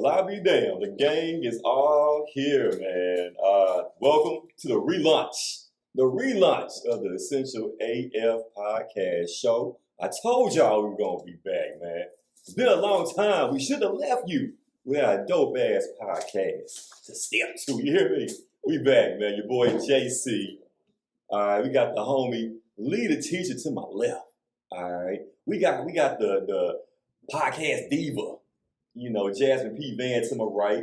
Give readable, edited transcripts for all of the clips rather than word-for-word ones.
Well, I'll be damned. The gang is all here, man. Welcome to the relaunch of the Essential AF Podcast Show. I told y'all we were going to be back, man. It's been a long time. We should have left you with our dope-ass podcast to step to. You hear me? We back, man. Your boy JC. All right, we got the homie leader teacher to my left. All right, we got the podcast diva. You know, Jasmine P. Van to my right,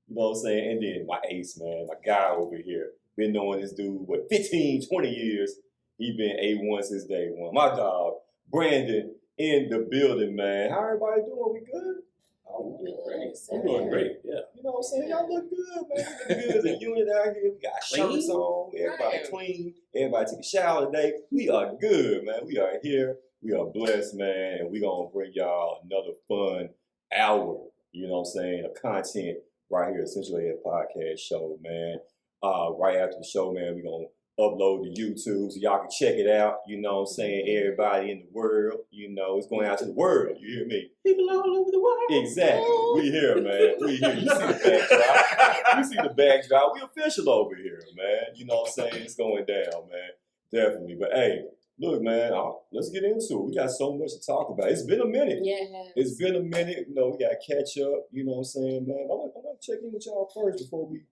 you know what I'm saying? And then my ace, man, my guy over here. Been knowing this dude, 15, 20 years. He been A1 since day one. My dog, Brandon, in the building, man. How everybody doing? We good? Oh, we're doing great. I'm doing great, yeah. You know what I'm saying? Y'all look good, man. We look good as a unit out here. We got shirts on. Everybody clean. Everybody took a shower today. We are good, man. We are here. We are blessed, man. And we going to bring y'all another fun hour, you know what I'm saying, of content right here, Essential AF Podcast Show, man. Right after the show, man, we're going to upload to YouTube so y'all can check it out, you know what I'm saying, everybody in the world, you know, it's going out to the world, you hear me? People all over the world. Exactly. We here, man. We here. You see the backdrop. You see the backdrop. We official over here, man. You know what I'm saying? It's going down, man. Definitely. But, hey, look, man, let's get into it. We got so much to talk about. It's been a minute. Yeah. It's been a minute. You know, we got to catch up. You know what I'm saying, man? I'm going to check in with y'all first before we,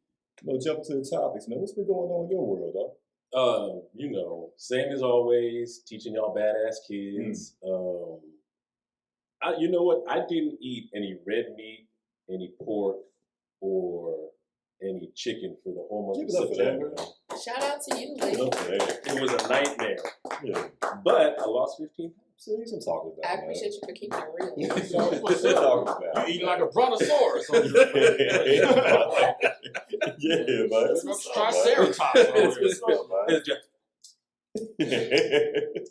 jump into the topics, man. What's been going on in your world, though? Same as always, teaching y'all badass kids. You know what? I didn't eat any red meat, any pork, or any chicken for the whole month of September. Shout out to you, Lee. It was a nightmare. Yeah. But I lost 15 pounds. See, I'm talking about. I appreciate you for keeping it real. That's what I'm talking about. You eating like a brontosaurus. Yeah, man. Triceratops.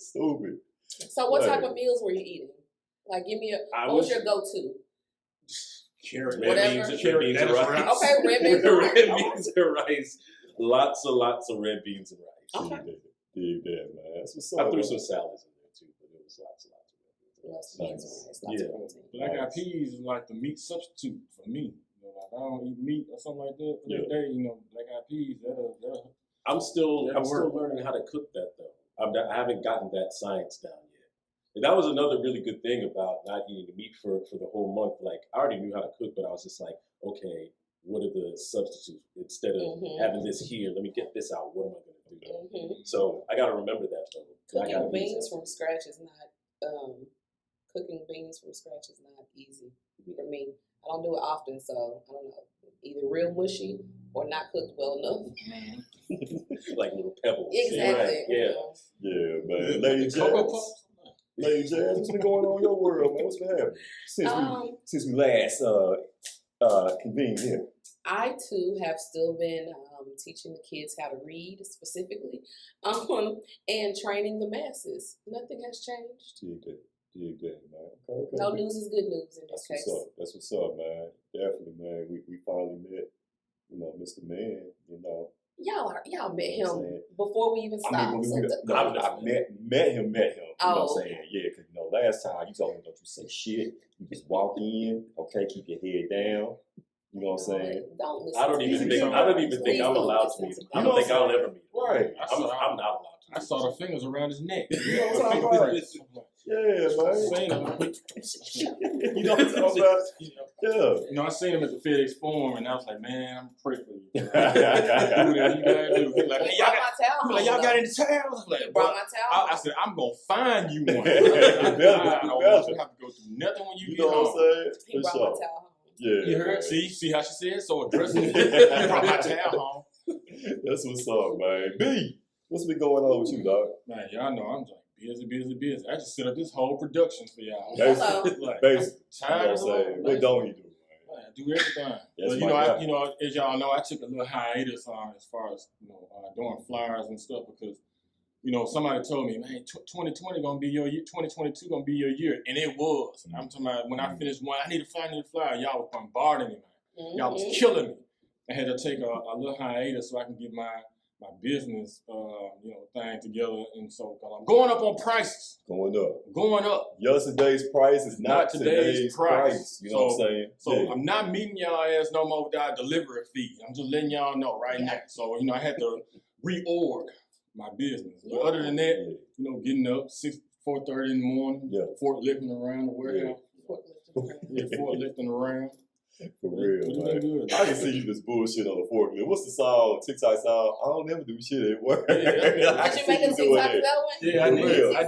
Stupid. So what type of meals were you eating? Like, give me what was your go-to? Red beans and rice. Okay, red beans and rice. Red beans and rice. Lots of red beans and rice. Okay. Dig that, man. That's what's I up. threw some salads in there too, but it was lots of red Lots beans. of protein. Black eyed peas is like the meat substitute for me. Like I don't eat meat or something like that for the day. Black eyed peas. I'm still learning how to cook that though. I haven't gotten that science down yet. And that was another really good thing about not eating the meat for the whole month. Like I already knew how to cook, but I was just like, okay, what are the substitutes? Instead of having this here, let me get this out. What am I going to do? So I got to remember that though. Cooking beans from scratch is not easy for me. I don't do it often, so I don't know. Either real mushy or not cooked well enough. Like little pebbles. Exactly. Right. Yeah. Yeah, man. Lady Jazz, what's been going on in your world, man? What's been happening since we last convened here? I too have still been teaching the kids how to read specifically, and training the masses. Nothing has changed. Dig that, man. Okay. No news is good news in this case. That's what's up, man. Definitely, man. We finally met, Mr. Man, Y'all met him before we even stopped. I met him. You know what I'm Oh. saying? Yeah, because, last time you told him, don't you say shit. You just walk in, okay, keep your head down. You know what I'm saying? Don't listen. I don't even think I'm allowed to meet him. I don't think I'll ever meet him. Right. I'm not allowed to. I saw the fingers around his neck. You know what I'm talking about? Yeah, man. You know what I'm talking about? Yeah. I seen him at the FedEx Forum, and I was like, man, I'm praying for you. Do whatever you gotta do. He's like, hey, y'all got any towels? I was like, brought my towel. I said, I'm gonna find you one. You I don't want you to have to go through nothing when you get know home. what I'm saying? He brought my towel home. Yeah. You heard? See how she said? So aggressive. He brought my towel home. That's what's up, man. B, what's been going on with you, dog? Man, y'all know I'm like busy. I just set up this whole production for y'all. Basically. Tired You know what I'm saying? What don't you do, man? I do everything. But as y'all know, I took a little hiatus as far as doing flyers and stuff because somebody told me, man, 2020 gonna be your year, 2022 gonna be your year, and it was. I'm talking about when I finished one, I need a flyer. Y'all was bombarding me, man. Y'all was killing me. I had to take a little hiatus so I can get my my business, thing together, and so I'm going up on prices. Going up. Going up. Yesterday's price is not today's price. You know what I'm saying? So I'm not meeting y'all ass no more with our delivery fee. I'm just letting y'all know right now. So I had to reorg my business. But other than that, getting up 4:30 in the morning, forklifting around the warehouse. Forklifting around. For real, man. I can see you just bullshit on the forklift. What's the song? TikTok song? I don't never do shit at work. Did you make a TikTok that one? Yeah, I did. I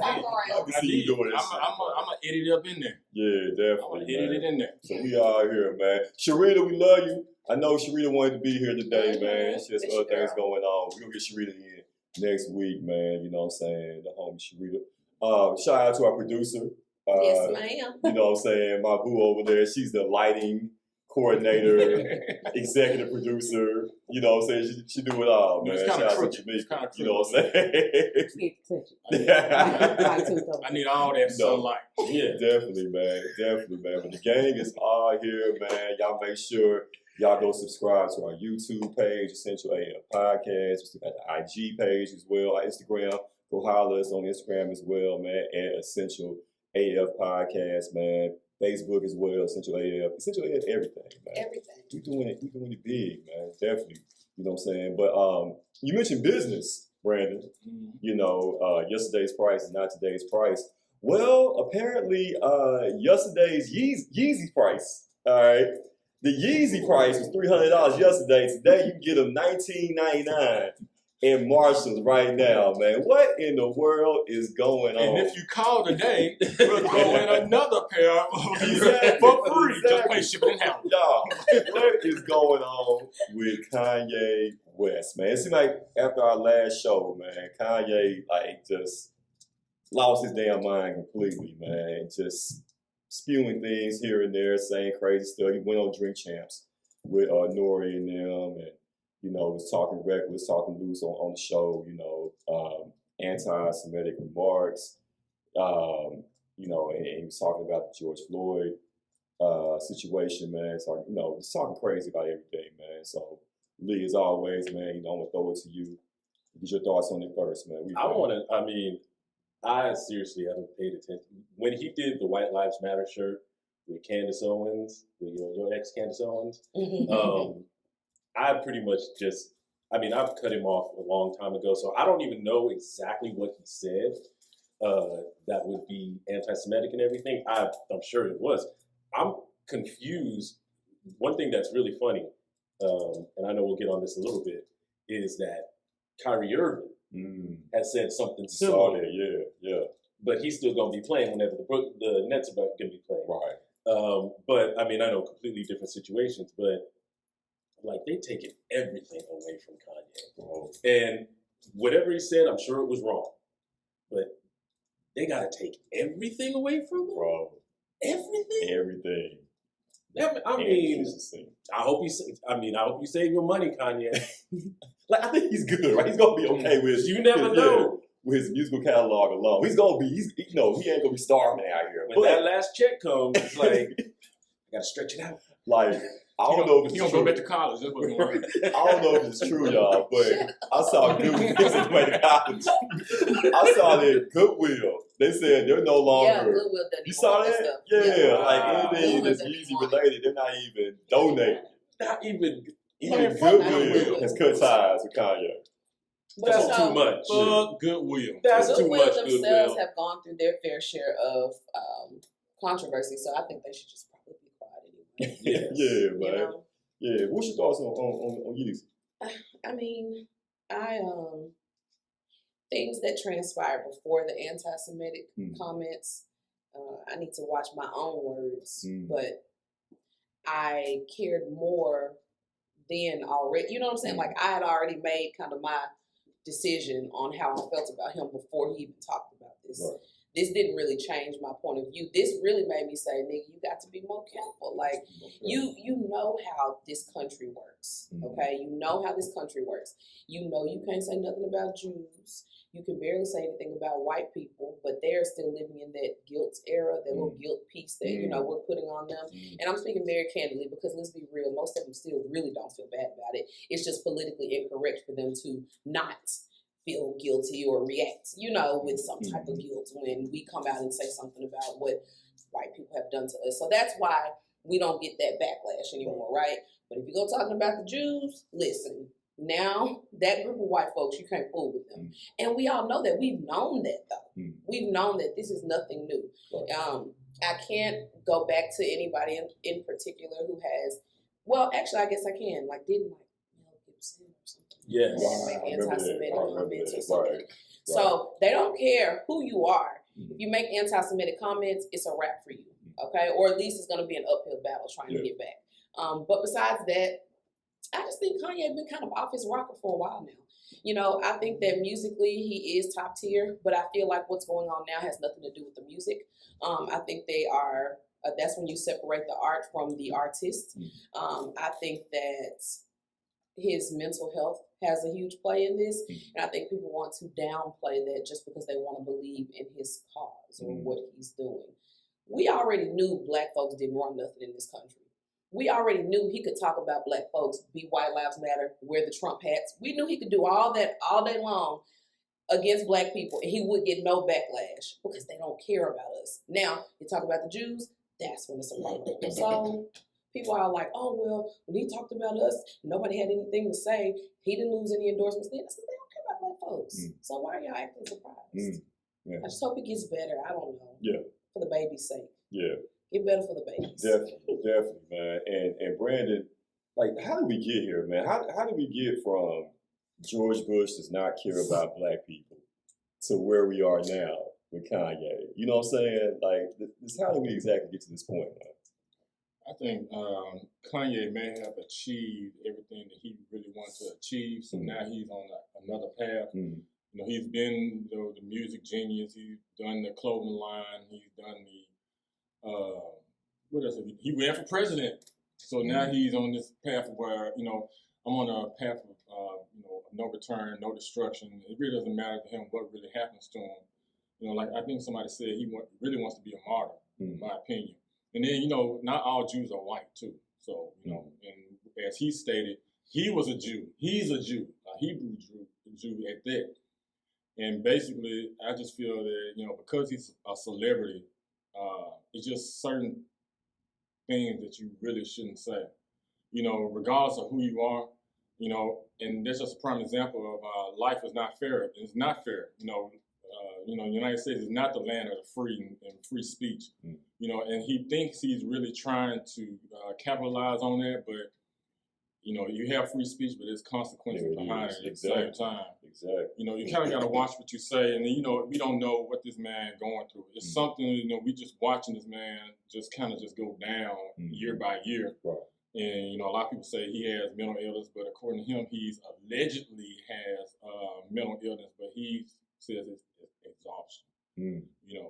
can see you doing that shit. I'm going to edit it up in there. Yeah, definitely. I'm going to edit it in there. So we are here, man. Sharita, we love you. I know Sharita wanted to be here today, man. She has other things going on. We're going to get Sharita in next week, man. You know what I'm saying? The homie Sharita. Shout out to our producer. Yes, ma'am. You know what I'm saying? My boo over there. She's the lighting coordinator, executive producer, you know what I'm saying? She do it all, man. It's kind of crooked. You know what I'm saying? I need all that sunlight. Yeah, definitely, man. But the gang is all here, man. Y'all make sure y'all go subscribe to our YouTube page, Essential AF Podcast. We still got the IG page as well, our Instagram. Go holler us on Instagram as well, man, at Essential AF Podcast, man. Facebook as well, Essential AF everything, man. Everything. We doing it big, man. Definitely. You know what I'm saying? But you mentioned business, Brandon. Mm-hmm. Yesterday's price is not today's price. Well, apparently yesterday's Yeezy price, all right? The Yeezy price was $300 yesterday. Today you can get them $19.99 in Marshalls right now, man. What in the world is going on? And if you call today, we'll throw in another pair for free. Just pay shipping and handling. Y'all, what is going on with Kanye West, man? It seemed like after our last show, man, Kanye just lost his damn mind completely, man. Just spewing things here and there, saying crazy stuff. He went on Drink Champs with Nori and them, and was talking reckless, talking loose on the show, anti-Semitic remarks, and he was talking about the George Floyd situation, man. So, just talking crazy about everything, man. So, Lee, as always, man, I'm going to throw it to you. Get your thoughts on it first, man. I seriously haven't paid attention. When he did the White Lives Matter shirt with Candace Owens, with your ex Candace Owens, I pretty much I've cut him off a long time ago, so I don't even know exactly what he said that would be anti-Semitic and everything. I'm sure it was. I'm confused. One thing that's really funny, and I know we'll get on this a little bit, is that Kyrie Irving has said something similar. Yeah. But he's still going to be playing whenever the Nets are going to be playing. Right. But, I know completely different situations, but they taking everything away from Kanye. Bro. And whatever he said, I'm sure it was wrong. But they got to take everything away from him? Bro. Everything? Everything. I hope you save your money, Kanye. I think he's good, right? He's going to be okay with You never know. With his musical catalog alone. He ain't going to be starving out here. When that last check comes, it's I got to stretch it out. I don't know if it's true. He's going to go back to college. That's what's going on. I don't know if it's true, y'all, but I saw Goodwill. I saw that Goodwill. They said they're no longer. Yeah, Goodwill doesn't. You saw that? Stuff. Yeah. Anything that's Yeezy related, they're not even donating. Not even Goodwill has cut ties with Kanye. That's too much. Fuck Goodwill. That's too much. Goodwill themselves have gone through their fair share of controversy, so I think they should just probably be quiet anyway. Yeah, man. Yeah. What's your thoughts on Yeezy? Things that transpired before the anti-Semitic comments, I need to watch my own words, but I cared more then already. You know what I'm saying? I had already made kind of my decision on how I felt about him before he even talked about this. Right. This didn't really change my point of view. This really made me say, nigga, you got to be more careful. You know how this country works, okay? You know how this country works. You know you can't say nothing about Jews. You can barely say anything about white people, but they're still living in that guilt era, that little guilt piece that, you know, we're putting on them. And I'm speaking very candidly because let's be real, most of them still really don't feel bad about it. It's just politically incorrect for them to not feel guilty or react, you know, with some type of guilt when we come out and say something about what white people have done to us. So that's why we don't get that backlash anymore, right? But if you go talking about the Jews, listen, now that group of white folks, you can't fool with them. And we all know that. We've known that, though. We've known that this is nothing new. I can't go back to anybody in particular who has, well, actually, I guess I can. Like, didn't Mel Gibson or something? Yes. Make anti-Semitic comments or something. So they don't care who you are. If you make anti-Semitic comments, it's a wrap for you, okay? Or at least it's going to be an uphill battle trying to get back. But besides that, I just think Kanye has been kind of off his rocker for a while now. You know, I think that musically he is top tier, but I feel like what's going on now has nothing to do with the music. I think they are, that's when you separate the art from the artist. I think that his mental health has a huge play in this, and I think people want to downplay that just because they want to believe in his cause or what he's doing. We already knew black folks didn't run nothing in this country. We already knew he could talk about black folks, be White Lives Matter, wear the Trump hats. We knew he could do all that all day long against black people, and he would get no backlash because they don't care about us. Now, you talk about the Jews, that's when it's a problem. So people are like, oh, well, when he talked about us, nobody had anything to say. He didn't lose any endorsements then. I said, they don't care about black folks. So why are y'all acting surprised? I just hope it gets better. I don't know. For the baby's sake. Get better for the babies. Definitely, man. And Brandon, like, how did we get here, man? How did we get from George Bush does not care about black people to where we are now with Kanye? You know what I'm saying? Like, how did we exactly get to this point, man? I think Kanye may have achieved everything that he really wanted to achieve, so now he's on another path. You know, he's been the music genius. He's done the clothing line. He's done the what else? He ran for president. So now he's on this path where, you know, I'm on a path of, you know, no return, no destruction. It really doesn't matter to him what really happens to him. You know, like I think somebody said he really wants to be a martyr, in my opinion. And then, you know, not all Jews are white too. So, you know, and as he stated, he was a Jew. He's a Jew, a Hebrew Jew at that. And basically, I just feel that, you know, because he's a celebrity, it's just certain things that you really shouldn't say, you know, regardless of who you are, you know, and that's just a prime example of life is not fair. It's not fair, you know, the United States is not the land of the free and free speech, you know, and he thinks he's really trying to capitalize on that, but, you know, you have free speech, but there's consequences behind it at the same time. You know, you kind of got to watch what you say, and then, you know, we don't know what this man going through. It's something, you know, we just watching this man just kind of just go down year by year. And, you know, a lot of people say he has mental illness, but according to him, he's allegedly has mental illness, but he says it's exhaustion. You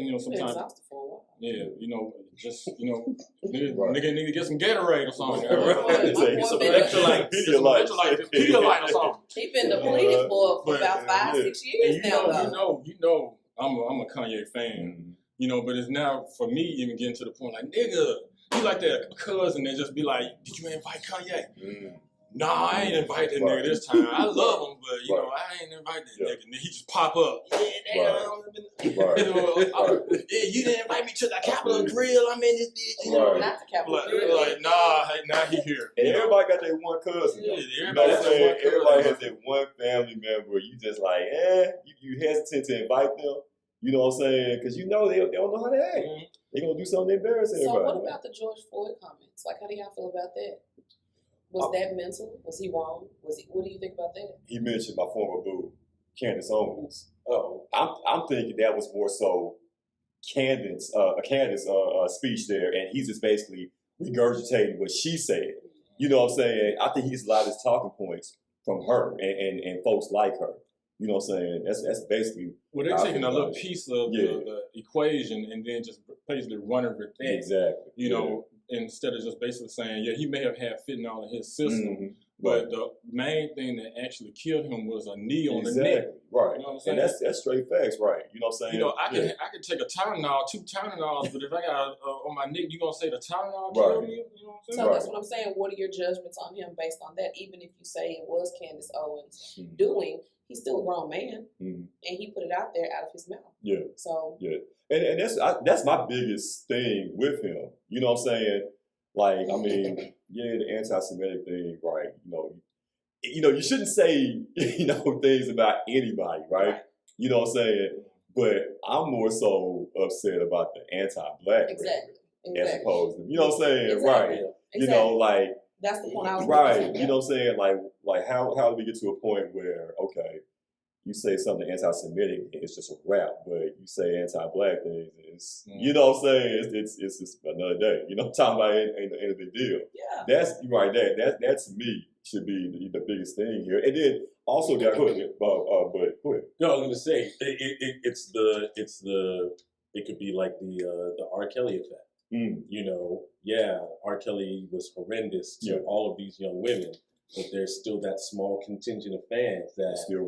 know, sometimes. Exhausted for a while. Yeah, you know, just, you know, nigga need to get some Gatorade or something. Get some electrolytes. Pedialyte or something. He been depleted for about 5-6 years now. You know, I'm a Kanye fan. You know, but it's now for me even getting to the point like, nigga, you like that cousin that just be like, did you invite Kanye? Nah, I ain't invite that nigga this time. I love him, but you know, I ain't invite that nigga. And he just pop up. You didn't invite me to the Capitol Grill. I'm in this bitch. You know, not the Capitol Grill. Like, nah, now he here. And everybody got that one cousin. Everybody has that one family member. You just like, you hesitant to invite them. You know what I'm saying? Because you know they don't know how to act. They're gonna do something embarrassing. So what about the George Floyd comments? Like, how do y'all feel about that? Was that mental? Was he wrong? What do you think about that? He mentioned my former boo, Candace Owens. I'm thinking that was more so Candace speech there, and he's just basically regurgitating what she said. You know what I'm saying? I think he's a lot of his talking points from her and folks like her. You know what I'm saying? That's basically. Well, they're taking a little piece of the equation and then just basically running with that. Exactly. You know, instead of just basically saying, he may have had fentanyl in his system, But the main thing that actually killed him was a knee on the neck. Exactly. Right. You know what I'm saying? And that's straight facts, right? You know what I'm saying? You know, I can take a Tylenol, 2 Tylenols, but if I got on my neck, you gonna say the Tylenol killed me? You know what I'm saying? So that's what I'm saying. What are your judgments on him based on that? Even if you say it was Candace Owens doing, he's still a grown man, and he put it out there out of his mouth. Yeah. So and that's my biggest thing with him. You know what I'm saying? Like, I mean, the anti-Semitic thing, right? You know, you shouldn't say things about anybody, right? You know what I'm saying? But I'm more so upset about the anti-black exactly. as opposed to, you know what I'm saying? Exactly. Right. Exactly. You know, like, that's the point I was right. making. You know what I'm saying? Like how do we get to a point where, okay, you say something anti-Semitic, it's just a rap, but you say anti-black things, it's, you know what I'm saying? It's just another day. You know what I'm talking about? Ain't a big deal. Yeah. That's right. That to me should be the biggest thing here. And then also, go ahead. But go ahead. No, I was gonna say it could be like the R. Kelly effect. You know, R. Kelly was horrendous to all of these young women. But there's still that small contingent of fans that still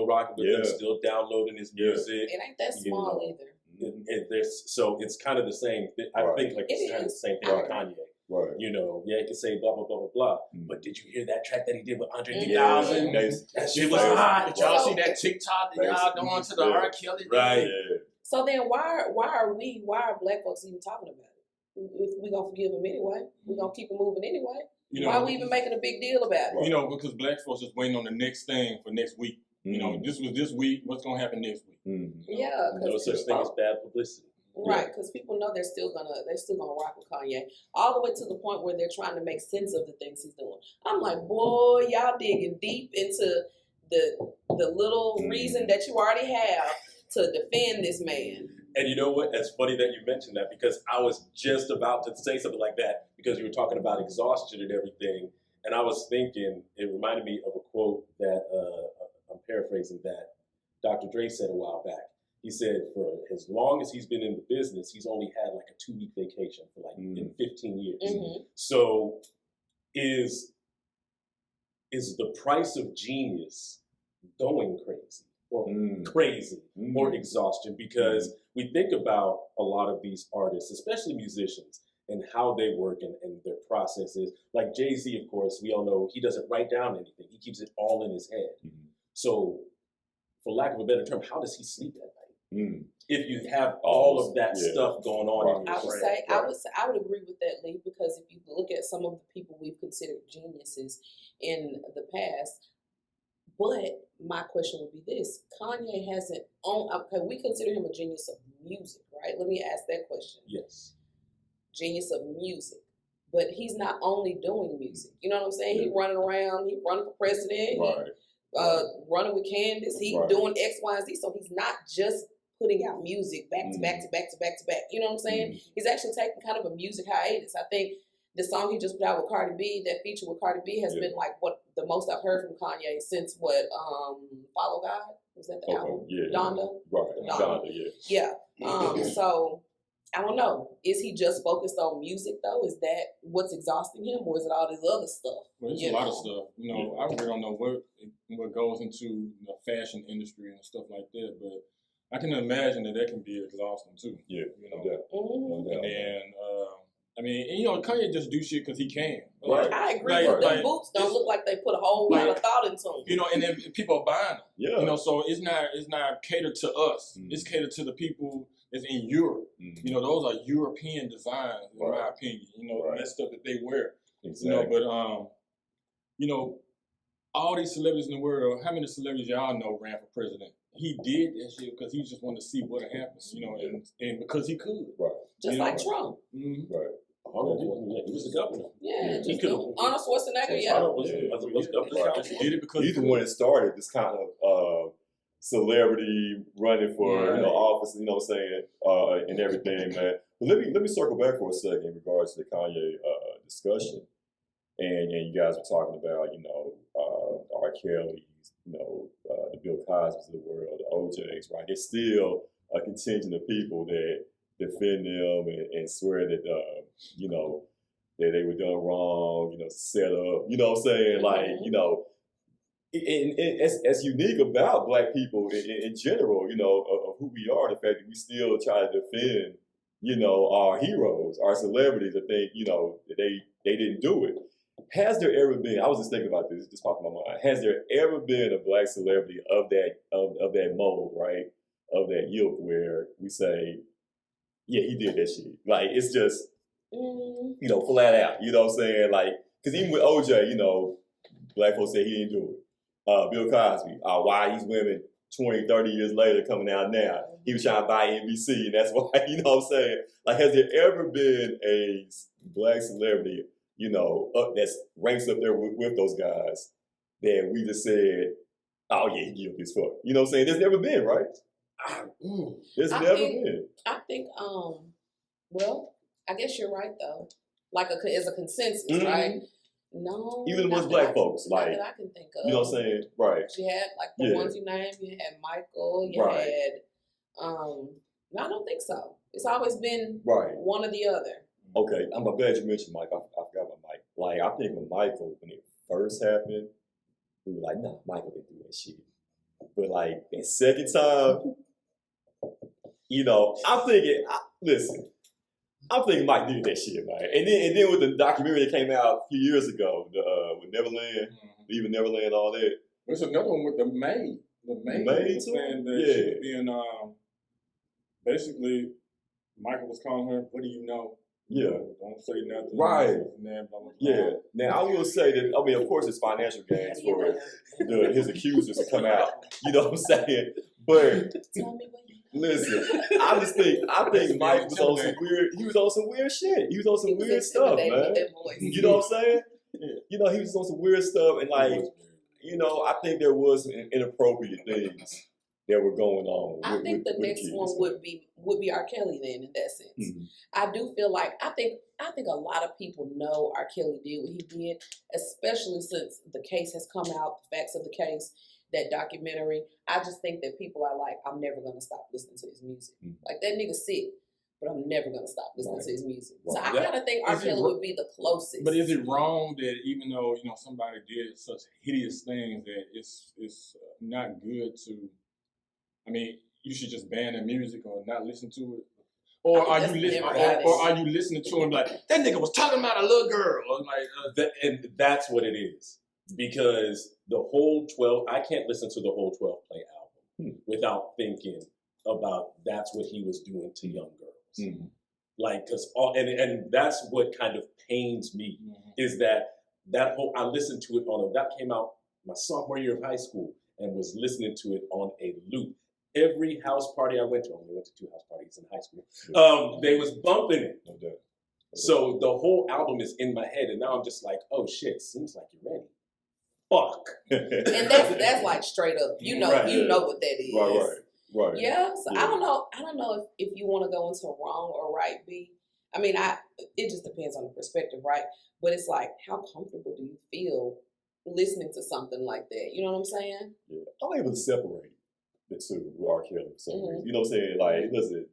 rocking with them, still downloading his music. It ain't that small either. So it's kind of the same. I think like it's kind of the same thing with Kanye. Right. You know, he can say blah blah blah blah blah. But did you hear that track that he did with Andre 3000? That shit was hot. Did y'all see that TikTok that y'all doing to the R. Kelly? Right. Yeah. So then why are black folks even talking about it? If we gonna forgive him anyway, we gonna keep it moving anyway. Why are we even making a big deal about it? You know, because black folks just waiting on the next thing for next week. You know, this was this week. What's gonna happen next week? Yeah, no such thing as bad publicity. Right, because people know they're still gonna rock with Kanye all the way to the point where they're trying to make sense of the things he's doing. I'm like, boy, y'all digging deep into the little reason that you already have to defend this man. And you know what? It's funny that you mentioned that because I was just about to say something like that because you were talking about exhaustion and everything. And I was thinking, it reminded me of a quote that I'm paraphrasing that Dr. Dre said a while back. He said for as long as he's been in the business, he's only had like a 2-week vacation for like in 15 years. So is the price of genius going crazy? Or crazy or exhaustion, because we think about a lot of these artists, especially musicians, and how they work and their processes. Like Jay-Z, of course, we all know he doesn't write down anything. He keeps it all in his head. So, for lack of a better term, how does he sleep at night? If you have all of that stuff going on in your brain. I would agree with that, Lee, because if you look at some of the people we've considered geniuses in the past. But my question would be this: Kanye hasn't we consider him a genius of music, right? Let me ask that question. Yes. Genius of music. But he's not only doing music. You know what I'm saying? He running around, he running for president, running with Candace, he doing X, Y, and Z. So he's not just putting out music back to back to back to back to back. You know what I'm saying? He's actually taking kind of a music hiatus. I think the song he just put out with Cardi B, that feature with Cardi B, has been like what the most I've heard from Kanye since Follow God? Was that the album? Donda? Right. Donda, yeah. So I don't know. Is he just focused on music though? Is that what's exhausting him, or is it all this other stuff? Well, it's a lot of stuff. You know, I really don't know what goes into the fashion industry and stuff like that, but I can imagine that can be exhausting too. Yeah. You know. And then I mean, and, you know, Kanye just do shit because he can. Right. I agree. The boots don't look like they put a whole lot of thought into them. You know, and then people are buying them. Yeah. You know, so it's not catered to us. It's catered to the people that's in Europe. You know, those are European designs, in my opinion. You know, that stuff that they wear. Exactly. You know, but you know, all these celebrities in the world, how many celebrities y'all know ran for president? He did that shit because he just wanted to see what happens, you know, and because he could. Right. Just like Trump. Right. He was the governor. Yeah, he could have. Arnold Schwarzenegger, He did it because he's the one that started this kind of celebrity running for office, you know what I'm saying, and everything, man. But let me circle back for a second in regards to the Kanye discussion, and you guys were talking about R. Kelly's, the Bill Cosby's of the world, the OJ's, right? There's still a contingent of people that defend them and swear that that they were done wrong, set up, you know what I'm saying? Like, and as unique about Black people in general, of who we are, the fact that we still try to defend, our heroes, our celebrities, I think, that they didn't do it. Has there ever been, I was just thinking about this, just popped in my mind, has there ever been a Black celebrity of that mold, right? Of that ilk where we say, yeah, he did that shit. Like, it's just, flat out, you know what I'm saying? Like, because even with OJ, Black folks say he didn't do it. Bill Cosby, why these women 20, 30 years later coming out now? He was trying to buy NBC, and that's why, you know what I'm saying? Like, has there ever been a Black celebrity, that ranks up there with those guys that we just said, oh yeah, he guilty as fuck. You know what I'm saying? There's never been, right? There's never been. I think, well, I guess you're right though. Like as a consensus, right? No. Even amongst Black folks, like that I can think of. You know what I'm saying? Right. You had like the ones you named. You had Michael. You had. No, I don't think so. It's always been one or the other. Okay, I'm glad you mentioned Mike. I forgot about Mike. Like, I think when it first happened, we were like, no, Michael didn't do that shit. But like, the second time, I'm thinking, I'm thinking Mike did that shit, man. And then with the documentary that came out a few years ago, with Neverland, Leaving Neverland, all that. There's another one with the maid. The maid was saying that she was being, basically, Michael was calling her, what do you know? Yeah. Don't say nothing. Right. Blah, blah, blah. Yeah. Now, I will say that, I mean, of course, it's financial gains for his accusers to come out. You know what I'm saying? But listen, I think Mike was on some weird, he was on some weird shit. He was on some weird stuff, man. You know what I'm saying? Yeah. He was on some weird stuff, and like, I think there was some inappropriate things that were going on. I think the next one would be R. Kelly then, in that sense. Mm-hmm. I do feel like I think a lot of people know R. Kelly did what he did, especially since the case has come out, the facts of the case, that documentary. I just think that people are like, I'm never gonna stop listening to his music. Mm-hmm. Like, that nigga sick, but I'm never gonna stop listening to his music. So I kind of think R. Kelly would be the closest. But is it wrong that even though somebody did such hideous things that it's not good to? I mean, you should just ban the music or not listen to it. Or are you listening to him like, that nigga was talking about a little girl? Or like, and that's what it is. Because the whole 12, I can't listen to the whole 12 Play album without thinking about that's what he was doing to young girls. Mm-hmm. Like, and that's what kind of pains me is that whole, I listened to it that came out my sophomore year of high school and was listening to it on a loop. Every house party I went to, I only went to 2 house parties in high school, they was bumping it. No doubt. So the whole album is in my head, and now I'm just like, oh shit, seems like you're ready. Fuck. And that's like straight up. You know what that is. Right. Yeah. So I don't know if you want to go into wrong or right, B. I mean, it just depends on the perspective, right? But it's like, how comfortable do you feel listening to something like that? You know what I'm saying? Yeah. I'm able to separate the two with R. Kelly for some reason. You know what I'm saying? Like, listen,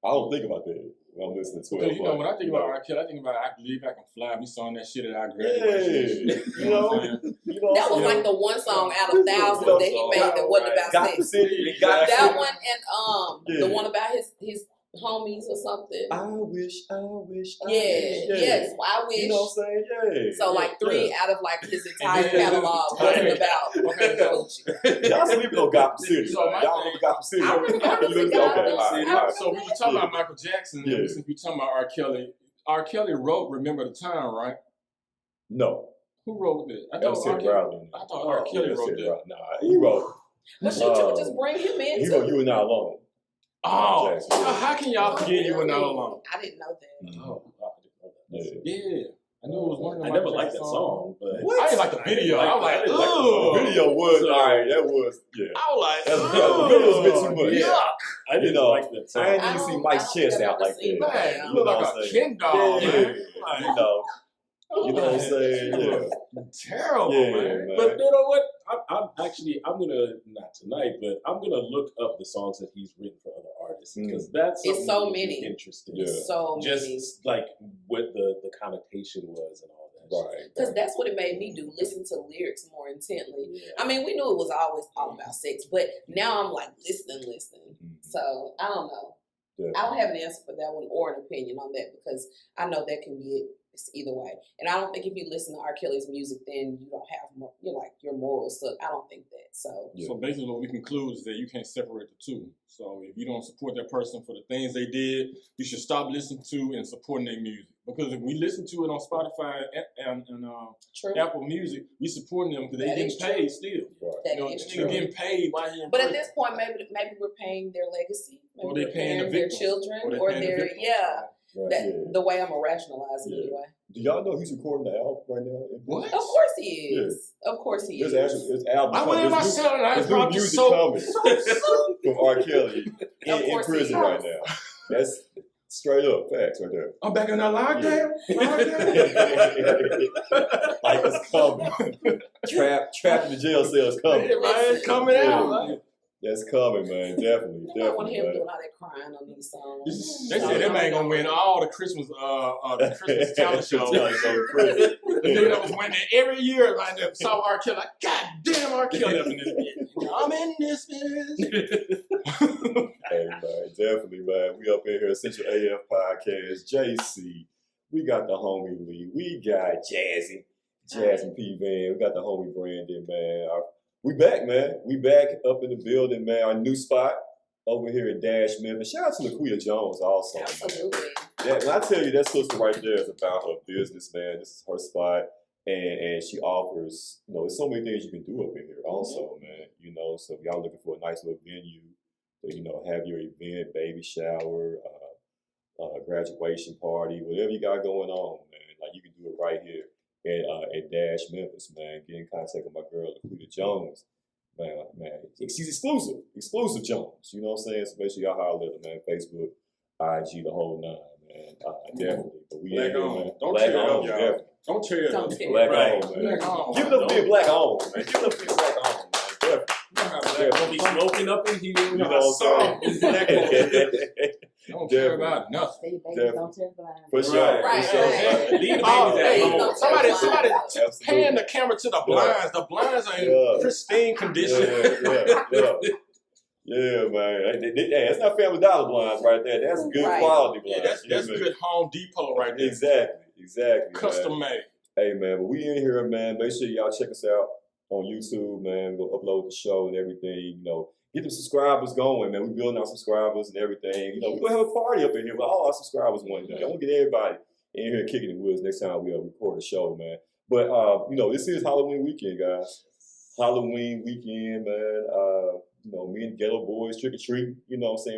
I don't think about that when I'm listening to it. When I think about R. Kelly, I think about I Believe I Can Fly. We saw that shit at our graduation. That was like the one song out of thousands that he made that wasn't about sex. That one and the one about his homies or something. I wish. Yes, I wish. You know what I'm saying? Yeah. So like 3 out of like his entire catalog wasn't about coochie. Y'all some people know Gotham City. So y'all remember Gotham City? I remember Gotham City. So we were talking about Michael Jackson. Yeah. Since we talking about R. Kelly. R. Kelly wrote "Remember the Time," right? No. Who wrote that? I thought R. Kelly wrote that. Nah, he wrote. But should you just bring him in? He wrote "You and Not Alone." Oh, how can y'all forget You Were Not Alone? I didn't know that. Oh, I didn't know that. Yeah. I knew it was one of the I never liked that song, but I didn't like the video. I was like, the video was alright. That was I was like, the video was a bit too much. Yuck. I didn't like that song. I didn't even see Mike's chest out like that. Man, you look like a Ken doll, man. You You know what I'm saying? Yeah. Terrible, man. But you know what? I'm gonna, not tonight, but I'm gonna look up the songs that he's written for other artists because that's it's so that many interesting. Yeah. So Just many. like what the connotation was and all that. Right. Because that's what it made me do, listen to lyrics more intently. Yeah. I mean, we knew it was always all about sex, but now I'm like, listen. Mm-hmm. So, I don't know. Yeah. I don't have an answer for that one or an opinion on that because I know that can be it's either way. And I don't think if you listen to R. Kelly's music, then you don't have more, your morals. So I don't think that. So, So basically what we conclude is that you can't separate the two. So if you don't support that person for the things they did, you should stop listening to and supporting their music. Because if we listen to it on Spotify and true. Apple Music, we supporting them because they That getting is true. paid still. Right. That You know, is they true. getting paid while he in But at prison. this point, maybe we're paying their legacy. Maybe Or they we're paying the their victims. children Or they or paying the their, victims. Right. that, Yeah. the way I'm going to rationalize it Yeah. anyway. Do y'all know he's recording the album right now? What? Of course he is. Of course he is. There's album. I went in there's myself and I there's brought new the music soap. coming from R. Kelly in course he prison is. right now. That's straight up facts right there. I'm back in that lockdown. Like it's coming. Trapped in the jail cell is coming. Yeah, man, it's coming out. Yeah. Man. That's coming, man. Definitely, I want definitely, him man. doing all that crying on these songs. They said that man gonna win all the Christmas talent shows. So crazy. The nigga that was winning every year, like that saw R. Kelly, like, God damn, R. Kelly up in this bitch. I'm in this bitch. Hey, man, definitely, man. We up in here, Essential AF Podcast, JC. We got the homie Lee. We got Jazzy P. Van. We got the homie Brandon, man. We back, man. We back up in the building, man. Our new spot over here in Dash, Memphis. Shout out to LaQuita Jones also. Man. Absolutely. Yeah, and I tell you, that sister right there is about her business, man. This is her spot. And she offers, there's so many things you can do up in here also, man. So if y'all looking for a nice little venue to, have your event, baby shower, graduation party, whatever you got going on, man, like you can do it right here at Dash Memphis, man. Get in contact with my girl, LaQuita Jones. Man, she's exclusive Jones. You know what I'm saying? So make sure y'all holler at her, man. Facebook, IG, the whole nine, man. Definitely. But we Black in here, on. man. Don't Black tear it on, up, y'all. definitely. Don't tear it up. Don't tear it Black Right. on, man. Black on. Give it up for your black on, man. Give it up for your black on, man. Definitely. Don't be smoking up in here. You know what I'm saying? Don't care about nothing. Baby, don't tell blind. For sure. Right, For sure. right. Leave the Oh, babies at hey, home. somebody Absolutely. pan the camera to the blinds. The blinds are in Yeah. pristine condition. Yeah, man. Hey, that's not Family Dollar blinds right there. That's good Right. quality Yeah, blinds. that's good Home Depot right there. Exactly. Custom man. made. Hey, man, but we in here, man. Make sure y'all check us out on YouTube, man. We're going to upload the show and everything, Get the subscribers going, man. We're building our subscribers and everything. We're going to have a party up in here with all our subscribers one day. I want to get everybody in here kicking the woods next time we record a show, man. But, this is Halloween weekend, guys. Halloween weekend, man. Me and Ghetto Boys trick-or-treating,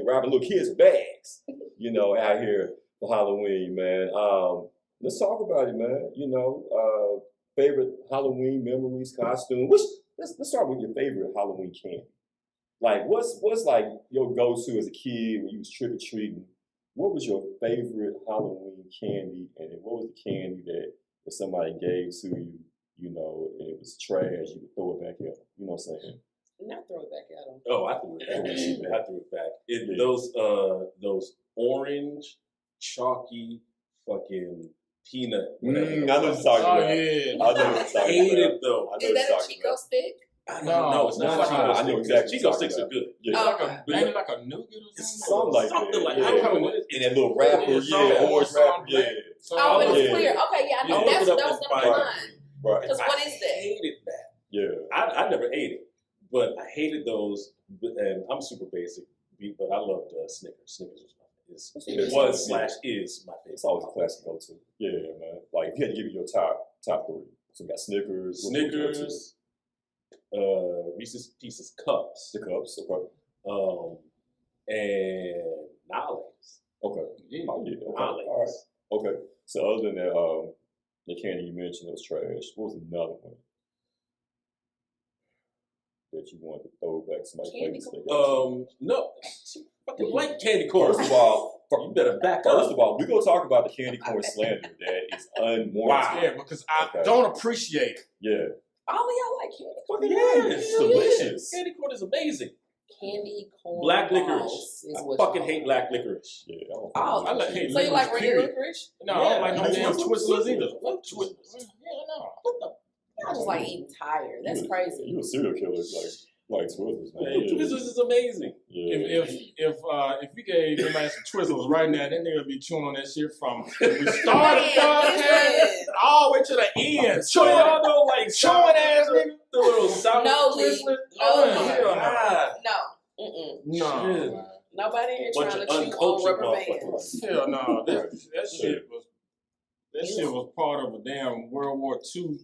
robbing little kids with bags, out here for Halloween, man. Let's talk about it, man. Favorite Halloween memories, costume. Let's start with your favorite Halloween candy. Like, what's like your go-to as a kid when you was trick-or-treating? What was your favorite Halloween candy, and what was the candy that if somebody gave to you, and it was trash, you would throw it back at them? You know what I'm saying? Not throw it back at them. Oh, I threw it back. Yeah. Those orange, chalky, fucking peanut. I know what you're talking Oh, about. yeah. I know what you're talking about. Hated though. I know Is what you're that a talking Chico about. stick? No, it's not. I know exactly Chico what you're sticks talking are good. It's Oh, like okay. ain't it like a nougat or It's Something like Something that. like yeah. that. I don't know what it is. In that little wrapper, Yeah, orange something wrapper, black. yeah. Oh, it's Yeah. clear. Okay, yeah, I know. You That look it up was and number find mine. Right. Because what is I that? hated that. Yeah. I never ate it, but I hated those. And I'm super basic, but I loved Snickers. Snickers was my favorite. It was / is my favorite. It's always a classic go-to. Yeah, man. Like, if you had to give me your top three. So we got Snickers. Snickers, Reese's Pieces cups, The cups. Okay. and Nollies. Okay. Yeah. Oh, yeah. Okay. Nollies. All right. Okay. So other than that, the candy you mentioned was trash. What was another one that you wanted to throw back to somebody's Candy face? No, fucking like candy corn. First of all, You better back First up. of all, we're gonna talk about the candy corn slander that is unwarranted. Wow. Yeah, because I don't appreciate it. Yeah. All of y'all like candy corn. Fucking Yeah, yeah, it's delicious. Candy corn is amazing. Candy corn. Black licorice. balls is I what fucking y'all hate like. black licorice. Yeah. I don't Oh, I like so you like regular period. licorice? No, I don't like no Yeah. damn Twizzlers either. What Twizzlers? Yeah, no. Y'all just like eating tired. That's crazy. You a serial killer, like Twizzlers, man. Man, Twizzlers is amazing. Yeah. If we gave everybody some Twizzlers right now, then they would be chewing on that shit from when we started podcast all the way to the end. So y'all know, like, Showing ass nigga. the little sour No, Lee. Twizzler. No, Oh, Lee. my God. No. Mm-mm. No. Shit. Man. Nobody here Bunch trying of to chew on uncultured rubber motherfuckers. bands. Hell no. That shit was part of a damn World War II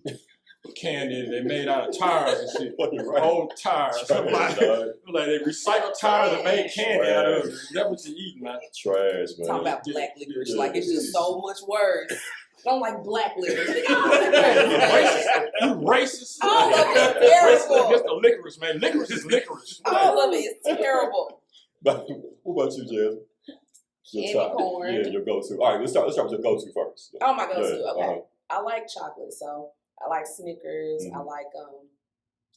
candy they made out of tires and shit. Fucking right. Old tires. Trash, dog. Like they recycled tires and made candy out of it. That's what you eat, man. Trash, man. Talking about black licorice, Yeah. like it's just so much words. Don't like black licorice. You racist. All of it Racist terrible. against the licorice, man. Licorice is licorice. All of it is terrible. What about you, Jazz? Candy top. corn. Yeah, your go-to. All right, let's start with your go-to first. Oh my go-to. Yeah, Okay. I like chocolate, so I like Snickers. Mhm. I like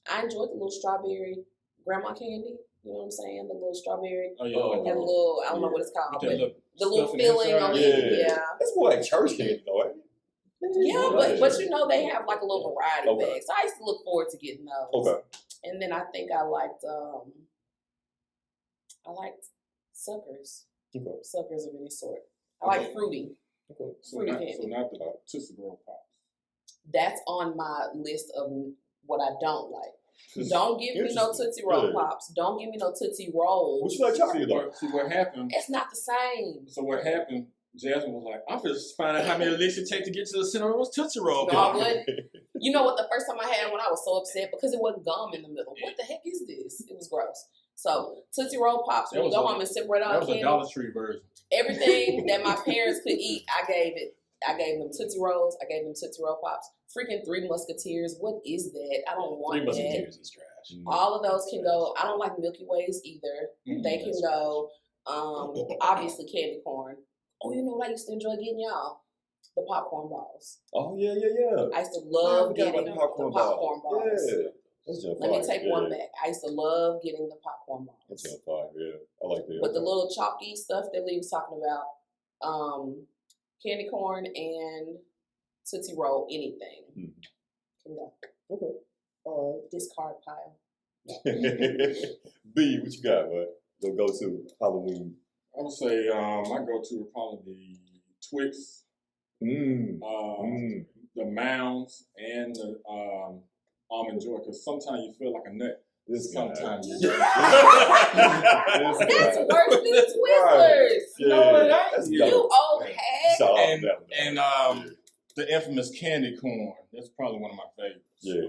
I enjoyed the little strawberry grandma candy. You know what I'm saying? The little strawberry. Oh, yeah. Oh, That little, I don't know what it's called, With that but little the little stuff filling inside. on Yeah. it. Yeah. That's more like church candy, though, ain't it? Yeah, but you know they have like a little variety Okay. bag. So I used to look forward to getting those. Okay. And then I think I liked suckers. Okay. Suckers of any sort. I like fruity. Okay. So Fruity not, candy. so not the Tootsie Roll Pops. That's on my list of what I don't like. Don't give me no Interesting. Tootsie Roll Yeah. Pops. Don't give me no Tootsie Rolls. What you like chocolate, though? See what happened? It's not the same. So what happened? Jasmine was like, I'm just finding out how many licks it take to get to the center of those Tootsie Roll No, I Pops. wouldn't. You know what? The first time I had one, I was so upset because it wasn't gum in the middle. What the heck is this? It was gross. So Tootsie Roll Pops, when That you was go a- home and separate That out was a candy, Dollar Tree version. everything that my parents could eat, I gave it. I gave them Tootsie Rolls. I gave them Tootsie Roll Pops. Freaking Three Musketeers. What is that? I don't want Three that. Musketeers is trash. All of those can go. I don't like Milky Ways either. Mhm. They can go. Obviously candy corn. Oh, you know what I used to enjoy getting, y'all? The popcorn balls. Oh, yeah. I used to I love forgot getting about the the popcorn popcorn balls. Yeah. That's just Let me fire. take Yeah. one back. I used to love getting the popcorn That's balls. just fire, yeah. I like that. But the little chalky stuff that Lee was talking about, candy corn and Tootsie Roll, anything. Mhm. Can go. Okay. All Discard pile. right. B, what you got, bud? Your go-to Halloween. I would say my go-to would probably be Twix, the Mounds, and the Almond Joy, because sometimes you feel like a nut. This guy. Sometimes you That's worse than Twizzlers. Yeah. That's You dope. old head. Shout out to And, them, though. and the infamous candy corn. That's probably one of my favorites. Yeah.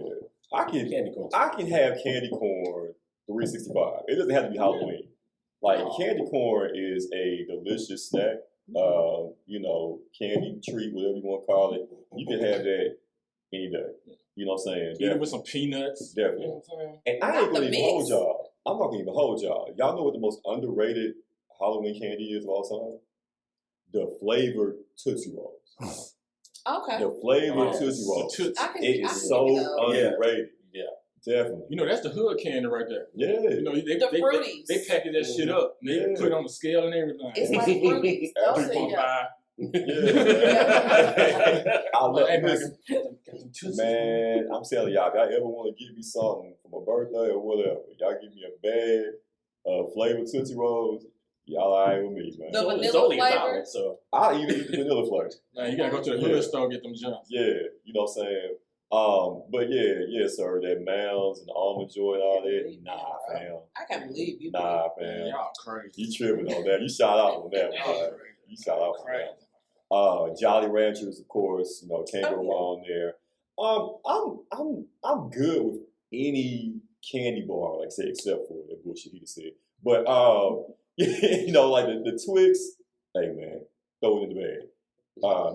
I can Candy corn. have candy corn 365. It doesn't have to be Halloween. Like candy corn is a delicious snack. You know, candy treat, whatever you want to call it. You can have that any day. You know what I'm saying? Eat it with some peanuts. Definitely. You know what I'm saying? And I Not ain't the gonna even hold mix. y'all. I'm not gonna even hold y'all. Y'all know what the most underrated Halloween candy is of all time? The flavored Tootsie Rolls. Okay. The flavored Yes. Tootsie Rolls. The Toots. I can, It I can is so give you those. underrated. Yeah. Definitely. You know, that's the hood candy right there. Yeah. You know, they Fruities. they package that shit up. And they Yeah. put it on the scale and everything. It's like fruities. Those are 3.5. Yeah. I love Hey, it. man, Man, I'm telling y'all, if y'all ever want to give me something for my birthday or whatever, y'all give me a bag of flavored Tootsie Rolls, y'all all right with me, man. The It's vanilla only flavor? $1, so I'll even eat the vanilla flavor. Man, you gotta go to the hood store and get them jumps. Yeah, you know what I'm saying? But yeah, sir, that Mounds and the Almond Joy and all that, nah, fam. I can't believe you. Nah, Man, fam. y'all crazy. You tripping on that. You shout out on that, Y'all man. crazy. You shout out on Crazy. that. Jolly Ranchers, of course, you know, can't go Oh, yeah. wrong there. I'm good with any candy bar, like I say, except for that bullshit he just said. But you know, like the Twix, hey man, throw it in the bag.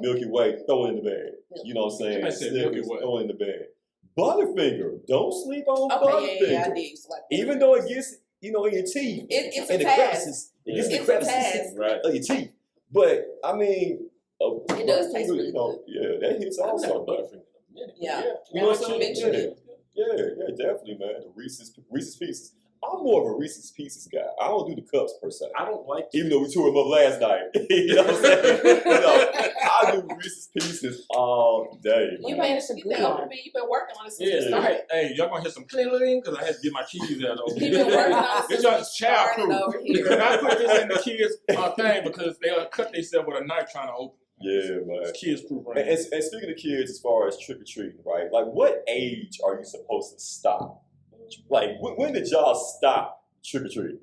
Milky Way, throw it in the bag. You know what I'm saying? I said Milky Snickers, Way. throw it in the bag. Butterfinger, don't sleep on Okay, Butterfinger. yeah, I did. Like, Even though it gets, you know, in your teeth. It's and a the task. crevices. It gets in the It's a crevices task. right. of your teeth. But I mean, It does taste really good. Yeah, that hits I haven't had a also. Butterfinger in a minute. Yeah. You know what I'm You saying? mentioned it. Yeah, definitely, man. The Reese's Pieces. I'm more of a Reese's Pieces guy. I don't do the cups per se. I don't like Even though we tore them up last night. You know what I'm saying? I do Reese's Pieces all day. You Man. been you've been working on it since Yeah, you started. hey, y'all gonna hear some cling because I had to get my keys out over You've been working on it It's since just you child started proof. over And I here. put this in the kids' thing because they'll cut themselves with a knife trying to open it. Yeah, man. It's kids proof, right? And speaking of kids, as far as trick or treating, right? Like, what age are you supposed to stop? Like, when did y'all stop trick or treating?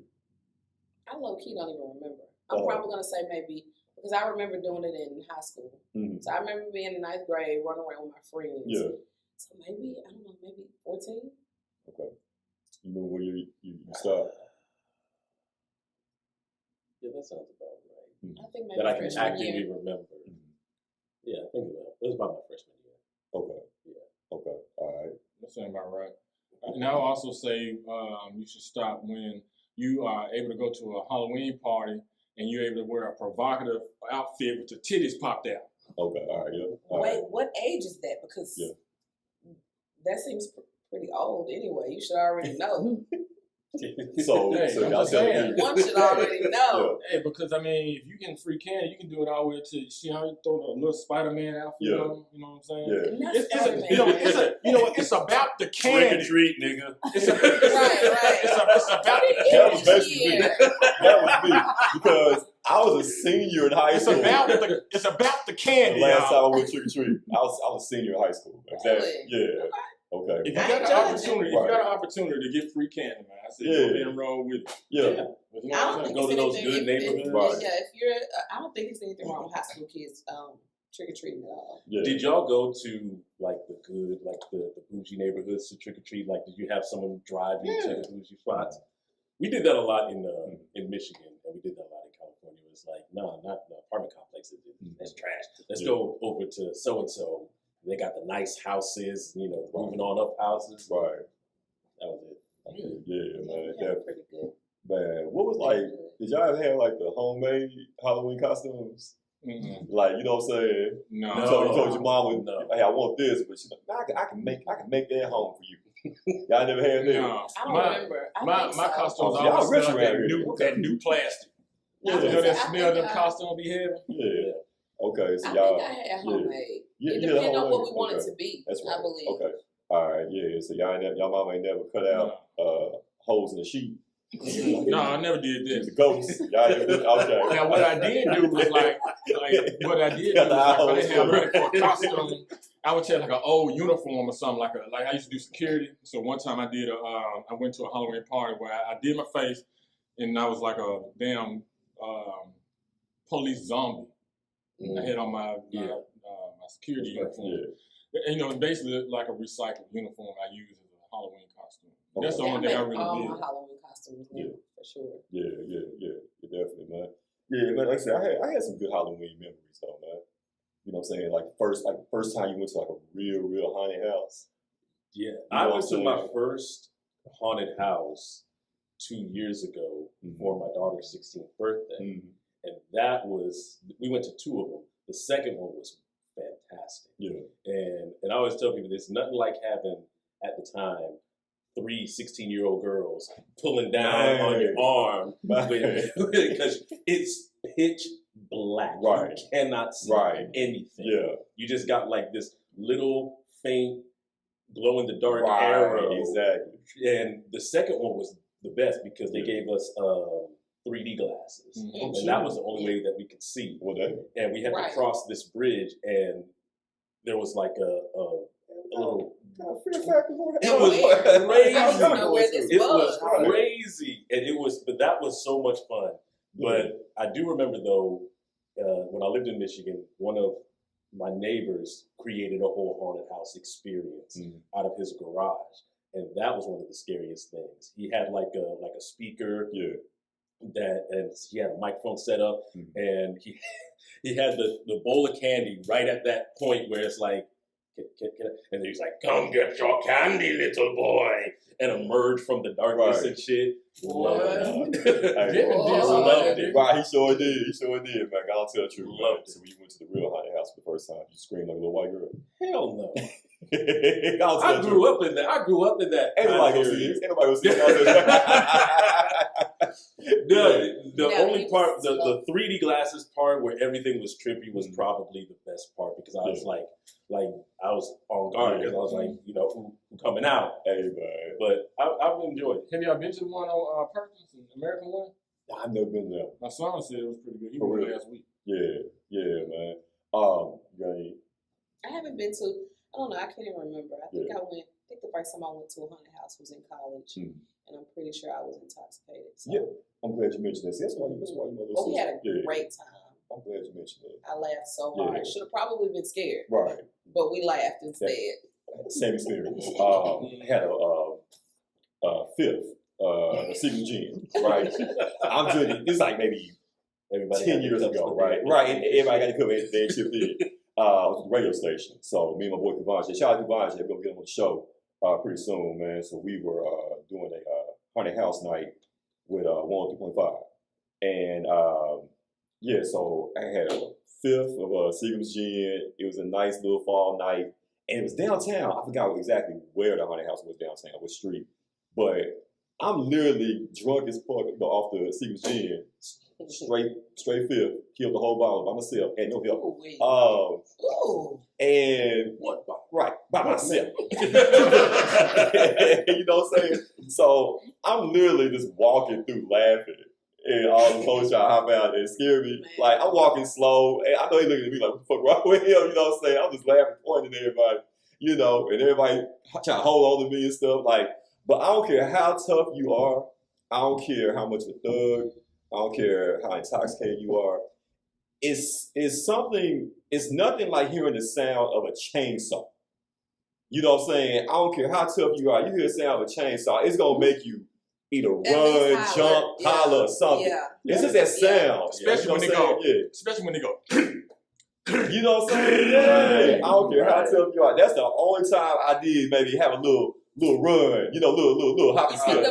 I low key don't even remember. I'm probably gonna say maybe because I remember doing it in high school. Mm-hmm. So I remember being in 9th grade, running around with my friends. Yeah. So maybe I don't know, maybe 14. Okay. You know when you stop? Yeah, that sounds about right. Mm-hmm. I think maybe That I can freshman actively year. remember. Yeah, I think about it. It was about my freshman year. Okay. Yeah. Okay. All right. That sounds about right. And I would also say you should stop when you are able to go to a Halloween party and you're able to wear a provocative outfit with your titties popped out. Okay. All right. Yeah. All Wait, right. what age is that? Because Yeah. that seems pretty old anyway. You should already know. So Hey, so I'm y'all just tell saying. me. One should already know. Hey, because I mean, if you can free candy, you can do it all the way to see how you throw the little Spider-Man outfit Yeah. on. You know what I'm saying? Yeah. And that's It's a, Spider-Man. it's about the Trick candy. or treat, nigga. It's about That was basically me. That was me because I was a senior in high it's school. about the candy. The last time y'all. I went trick or treat, I was a senior in high school. Exactly. Really? Yeah. Okay. If you I got ain't the judging. opportunity, if you got an opportunity to get free candy, man, I say go ahead and roll with it. Yeah. You know I what don't I'm think Go it's to those anything. good neighborhoods. Right. Yeah, if you're, I don't think it's anything wrong with high school kids trick or treating at all. Yeah. Did y'all go to like the good, like the bougie neighborhoods to trick or treat? Like, did you have someone drive you to the bougie spots? We did that a lot in Michigan, and we did that a lot in California. It was like, no, not the apartment complexes. That's trash. Let's go over to so and so. They got the nice houses, moving on up houses. Right. That was it. Yeah, man. Yeah, Definitely. pretty good. Man, what was like? Did y'all ever have like the homemade Halloween costumes? Mm-hmm. Like, you know what I'm saying? No. You told your mom, No. hey, I want this, but she's like, I can make that at home for you. Y'all never had that? No. I don't remember. My costumes Oh, y'all always rich smell around here. that new plastic. Yeah. You know that I smell think them costumes be having? Yeah. Okay, so I y'all. think I had homemade. Yeah, It yeah, depends on what homemade. we want it Okay. to be. That's right. I believe. Okay. All right. Yeah. So y'all mama ain't never cut out holes in the sheet. No, I never did The this. ghosts. Y'all never did. Okay. Now, what I did do was like what I did do was like, I didn't have ready for a costume. I would take like an old uniform or something like I used to do security. So one time I did I went to a Halloween party where I did my face and I was like a damn police zombie. I had on my security uniform. Yeah. And, basically like a recycled uniform I use as a Halloween costume. Okay. That's the I only thing I make really all did. my Halloween costumes now, for sure. Yeah, definitely, man. Yeah, man, like I said, I had some good Halloween memories though, man. You know what I'm saying? Like first time you went to like a real haunted house. Yeah. You know I what went I'm to my saying? first haunted house 2 years ago for my daughter's 16th birthday. Mm-hmm. And that was, we went to 2 of them. The second one was fantastic. Yeah. And I always tell people there's nothing like having, at the time, 3 16-year-old girls pulling down on your arm because it's pitch black. Right. You cannot see anything. Yeah. You just got like this little faint glow in the dark Right, arrow. exactly. And the second one was the best because they gave us 3D glasses. Mhm. And that was the only way that we could see. Well, that. And we had to cross this bridge, and there was like a little. It was crazy. I don't know where this It was was. crazy, and but that was so much fun. But I do remember though, when I lived in Michigan, one of my neighbors created a whole haunted house experience out of his garage, and that was one of the scariest things. He had like a speaker, and he had a microphone set up, and he had the bowl of candy right at that point where it's like, And then he's like, "Come get your candy, little boy," and emerge from the darkness and shit. What? Loved it. Loved it. Right, he sure did. He sure did, man. I'll tell the truth. Loved it. So when you went to the real haunted house for the first time, you screamed like a little white girl. Hell no. I'll tell I grew up in that. Ain't nobody gonna see it. Ain't nobody gonna see it. The only part, the 3D glasses part where everything was trippy was probably the best part because I was like I was on guard because I was like, you know, who coming out? Hey man, but I've enjoyed it. Have y'all been to the one on Perkins, the American one? I've never been there. My son said it was pretty good. He For went real? last week. Yeah, man. You got any? I haven't been to. I don't know. I can't even remember. I think I think the first time I went to a haunted house was in college, and I'm pretty sure I was intoxicated. So. Yeah, I'm glad you mentioned that. See, that's why you But we had a great time. I'm glad you mentioned that. I laughed so hard. Should have probably been scared. Right. But we laughed instead. Same experience. Had a fifth, Secret Gin, right? I'm drinking. It's like maybe 10 years ago, right? Right. And everybody got to come in and chipped in. It was the radio station. So me and my boy Kavanje, shout out to Kavanje, we're gonna get him on the show pretty soon, man. So we were doing a haunted house night with 103.5. And so I had a fifth of Seagram's Gin. It was a nice little fall night. And it was downtown. I forgot exactly where the haunted house was downtown, what street. But I'm literally drunk as fuck off the Seagram's Gin. Straight fifth. Killed the whole bottle by myself. Had no help. And right, by myself. You know what I'm saying? So I'm literally just walking through laughing. And all the folks try to hop out and scare me. Like, I'm walking slow. And I know he looking at me like, what the fuck wrong with him? You know what I'm saying? I'm just laughing, pointing at everybody. You know, and everybody trying to hold on to me and stuff. Like, but I don't care how tough you are. I don't care how much of a thug. I don't care how intoxicated you are. It's nothing like hearing the sound of a chainsaw. You know what I'm saying? I don't care how tough you are. You hear the sound of a chainsaw, it's going to make you either run, jump, holler, or something. Yeah. It's just that sound. Especially when they go. Especially when they go. You know what I'm saying? Yeah. I don't care how tough you are. That's the only time I did maybe have a little run, you know, little hoppy skip.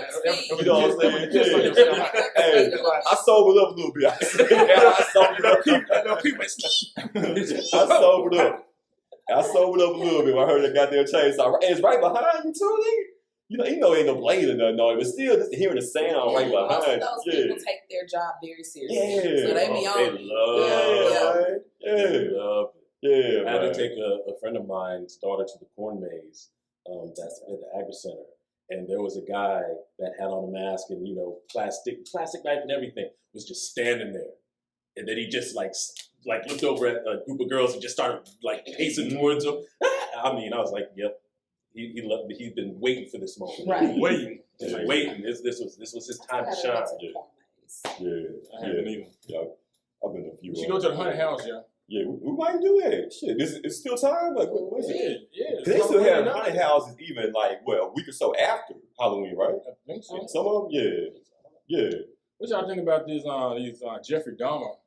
You know what I'm saying? Yeah. Hey, I sobered up a little bit. I sobered up a little bit when I heard that goddamn chainsaw. And it's right behind you too, nigga. You know, ain't no blade or nothing on it, but still just hearing the sound right behind those you. people take their job very seriously. Yeah. So they be on. They love it. Yeah, I had to take a friend of mine's daughter to the corn maze that's at the Agri Center. And there was a guy that had on a mask and, you know, plastic knife and everything, was just standing there. And then he just like looked over at a group of girls and just started like pacing towards them. I mean, I was like, yep. He's been waiting for this moment. Right. Waiting. This was his time to shine. Yeah. I've been to a few. You should go to the haunted house, Yeah, we might do that. Shit, it's still time. Like, what is it? Yeah. They still have haunted houses even like a week or so after Halloween, right? I think so. Some of them, yeah. What y'all think about these Jeffrey Dahmer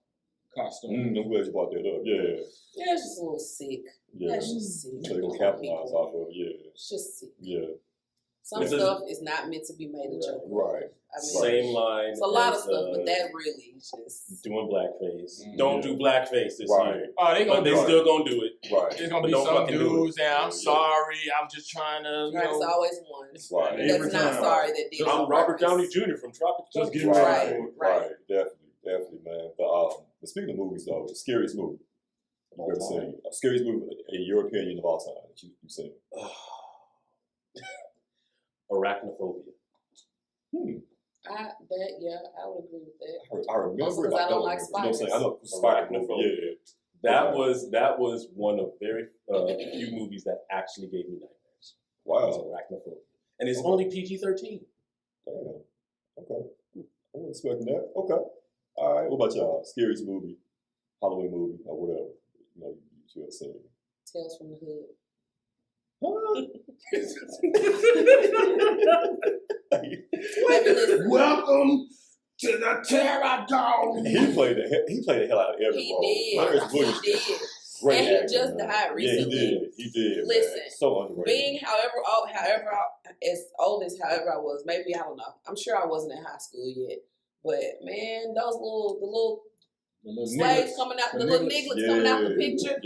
costumes? I'm glad you brought that up. Yeah. Yeah, it's just a little sick. Yeah. That's just sick. So they're gonna capitalize off of it. Yeah. It's just sick. Yeah. Some stuff is not meant to be made a joke. Right. I mean, same line. It's a lot of stuff, but that really is just doing blackface. Don't do blackface this year. Oh, they still gonna do it. Right. There's gonna be some dudes saying, "I'm sorry, I'm just trying to." Right. It's always one. Right. That's not sorry that did. I'm Robert Downey Jr. from Tropic. Just get right. Definitely, man. But speaking of movies, though, the scariest movie you've ever seen, scariest movie in your opinion of all time that you've seen. Arachnophobia. I would agree with that. I remember it. I don't like spiders. You know what I'm saying? I know Arachnophobia. That was one of very few movies that actually gave me nightmares. Wow. It was Arachnophobia. And it's only PG-13. Damn. Okay. I wasn't expecting that. Okay. All right. What about y'all? Scariest movie, Halloween movie, or whatever. You know, you should have seen. Tales from the Hood. Welcome to the Terror Dome. He played the hell out of every role. He did. Great And he actor, just man. died recently. Yeah, he did. Listen, man. So underrated. Being however as old as however I was, maybe I don't know. I'm sure I wasn't in high school yet, but man, the little slaves coming out, the little nigglets coming out the picture,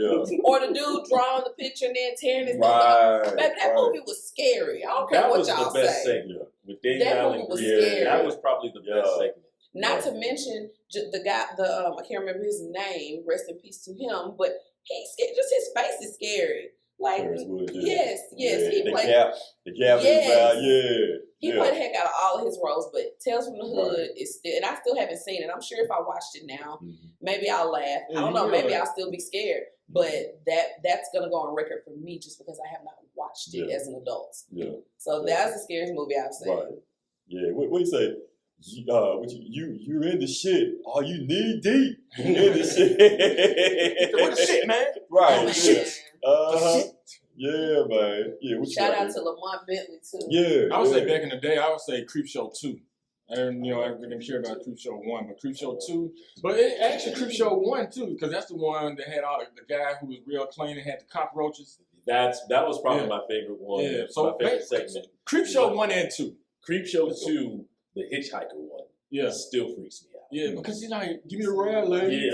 or the dude drawing the picture and then tearing his thing. Baby, that movie was scary. I don't care what y'all say. That was the best segment with Dave That Allen. movie was scary. That was probably the best segment. Not to mention the guy, I can't remember his name. Rest in peace to him. But he's scared. Just his face is scary. Like yes, he played the gap He played the heck out of all of his roles. But Tales from the Hood is still, and I still haven't seen it. I'm sure if I watched it now, maybe I'll laugh. I don't know. Maybe I'll still be scared. But that's gonna go on record for me just because I have not watched it as an adult. Yeah. So that's the scariest movie I've seen. Right. Yeah. What do you say? You're in the shit. Are you knee deep in the shit? What the shit, man? Right. Oh, man. Yeah, man. Yeah. Shout out to Lamont Bentley too. Yeah. I would say back in the day, I would say Creepshow 2. And I didn't care about Creepshow 1, but Creepshow 2. But actually Creepshow 1 too, because that's the one that had all the guy who was real clean and had the cockroaches. That was probably my favorite one. Yeah. So my favorite segment. Creepshow 1 and 2. Creepshow 2, the hitchhiker one. Yeah. Still freaks me out. Yeah, because he's like, give me a ride, lady.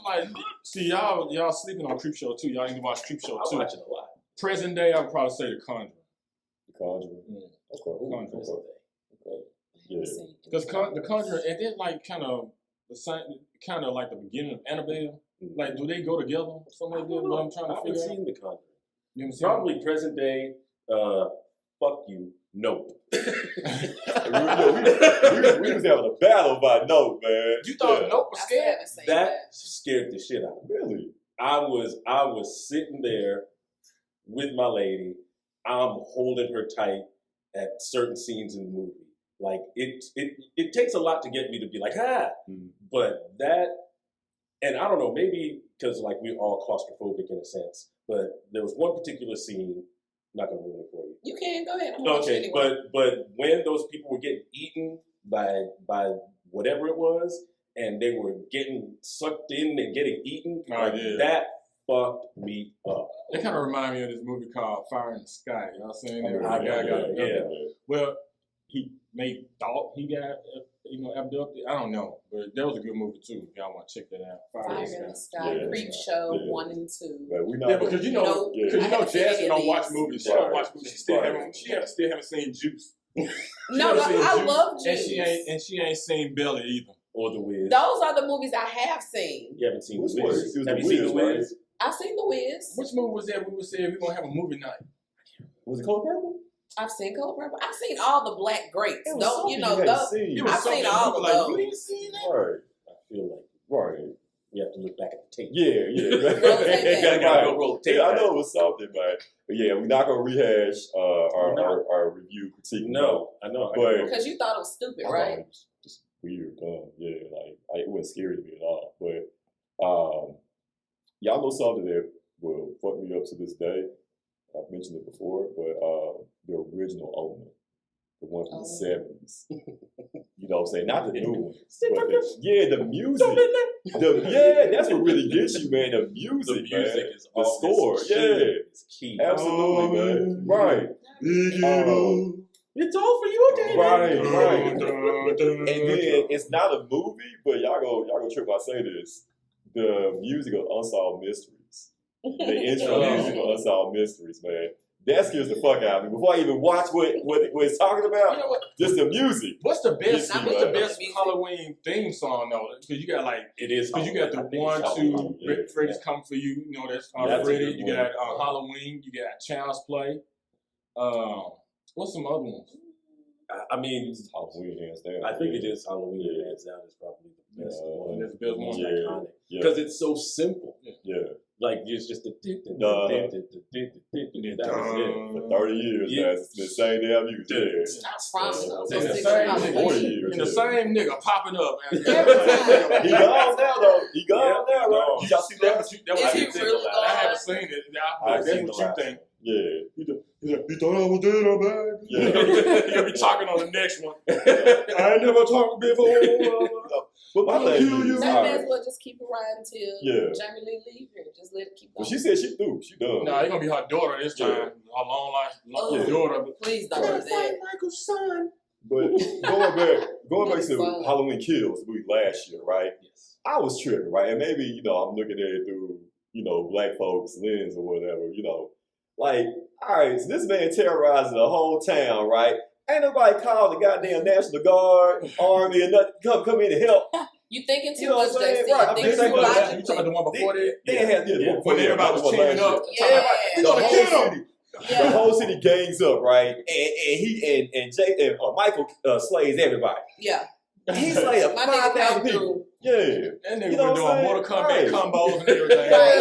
Like, see, y'all sleeping on Creepshow 2. Y'all need to watch Creepshow 2. I watch it a lot. Present day, I would probably say The Conjuring. The Conjuring. Okay. Okay. Yeah. Because The Conjuring, and then like kind of the same, kind of like the beginning of Annabelle. Like, do they go together? Something like that. But I'm trying to figure out. I haven't seen The Conjuring. You haven't seen Probably present day. Fuck you. Nope. we was having a battle about Nope, man. You thought Nope was scared? That scared the shit out of me. Really? I was sitting there with my lady. I'm holding her tight at certain scenes in the movie. Like it takes a lot to get me to be like, but that, and I don't know, maybe because like we're all claustrophobic in a sense, but there was one particular scene. I'm not gonna ruin it for you. You can go ahead. Okay, but when those people were getting eaten by whatever it was, and they were getting sucked in and getting eaten, that fucked me up. It kind of reminded me of this movie called Fire in the Sky. Y'all seen it? Well, he thought he got abducted. I don't know, but that was a good movie too. If y'all want to check that out. Fire in the Sky, Creepshow 1 and 2. Because you know Jasmine don't watch movies. She don't watch movies. She still haven't seen Juice. No, I love Juice. And she ain't seen Belly either. Or The Wiz. Those are the movies I have seen. You haven't seen The Wiz? Have you seen The Wiz? I've seen The Wiz. Which movie was that we were saying we're going to have a movie night? Was it Color Purple? I've seen Color Purple. I've seen all the Black Greats. I've seen all of those. You didn't see that? Right. I feel like we have to look back at the tape. Yeah. Gotta go roll the tape. I know it was something, but yeah, we're not gonna rehash our review critique. No, I know. But because you thought it was stupid, I right? It was just weird, dumb. Yeah, like it wasn't scary to me at all. But y'all know something that will fuck me up to this day. I've mentioned it before, but the original Omen, the one from the 70s. You know what I'm saying? Not the new one. But the music. That's what really gets you, man. The music, man. Is the score. It's key. Absolutely, man. Right. It's all for you, David. Right. And then it's not a movie, but y'all go trip if I say this. The music of Unsolved Mysteries. The intro music of Unsolved Mysteries, man. That scares the fuck out of me. Before I even watch what it's talking about, just the music. What's the best Halloween theme song though? Because you got because you got the 1, 2, Freddy's Coming for You. You know that's Freddy. You got Halloween. You got Child's Play. What's some other ones? I mean, Halloween hands down. I think it is Halloween hands down is probably the best one. That's the best one. Iconic because it's so simple. Yeah. Like it's just the that was it. For 30 years, man. It's the same damn music. In the same nigga popping up. He gone now, though. He gone now, right? Y'all see that? I haven't seen it. That's what you think. Yeah. He thought I was dead, I'm back. Yeah. You'll be talking on the next one. I ain't never talked before. But my thing is, That may as well just keep it riding until Jamie Lee leave here. Just let it keep going. Well, she said she threw. She done. No, it's gonna be her daughter this time. Her long life daughter. Please don't do that. Michael's son. But going back to Halloween Kills week last year, right? Yes. I was tripping, right? And maybe, I'm looking at it through, black folks' lens or whatever, Like, all right, so this man terrorizing the whole town, right? Ain't nobody called the goddamn National Guard, Army, and nothing come in to help. You thinking too You know much, what I'm saying? JC. Right, I think You talking logically. about the one before that? They had When everybody was teaming up. Yeah. The whole city. Yeah. The whole city gangs up, right? And Michael slays everybody. Yeah. He's like My nigga 5,000 came people. through. Yeah. And they You know were what I'm doing Mortal saying? Kombat Right. combos and everything. Right.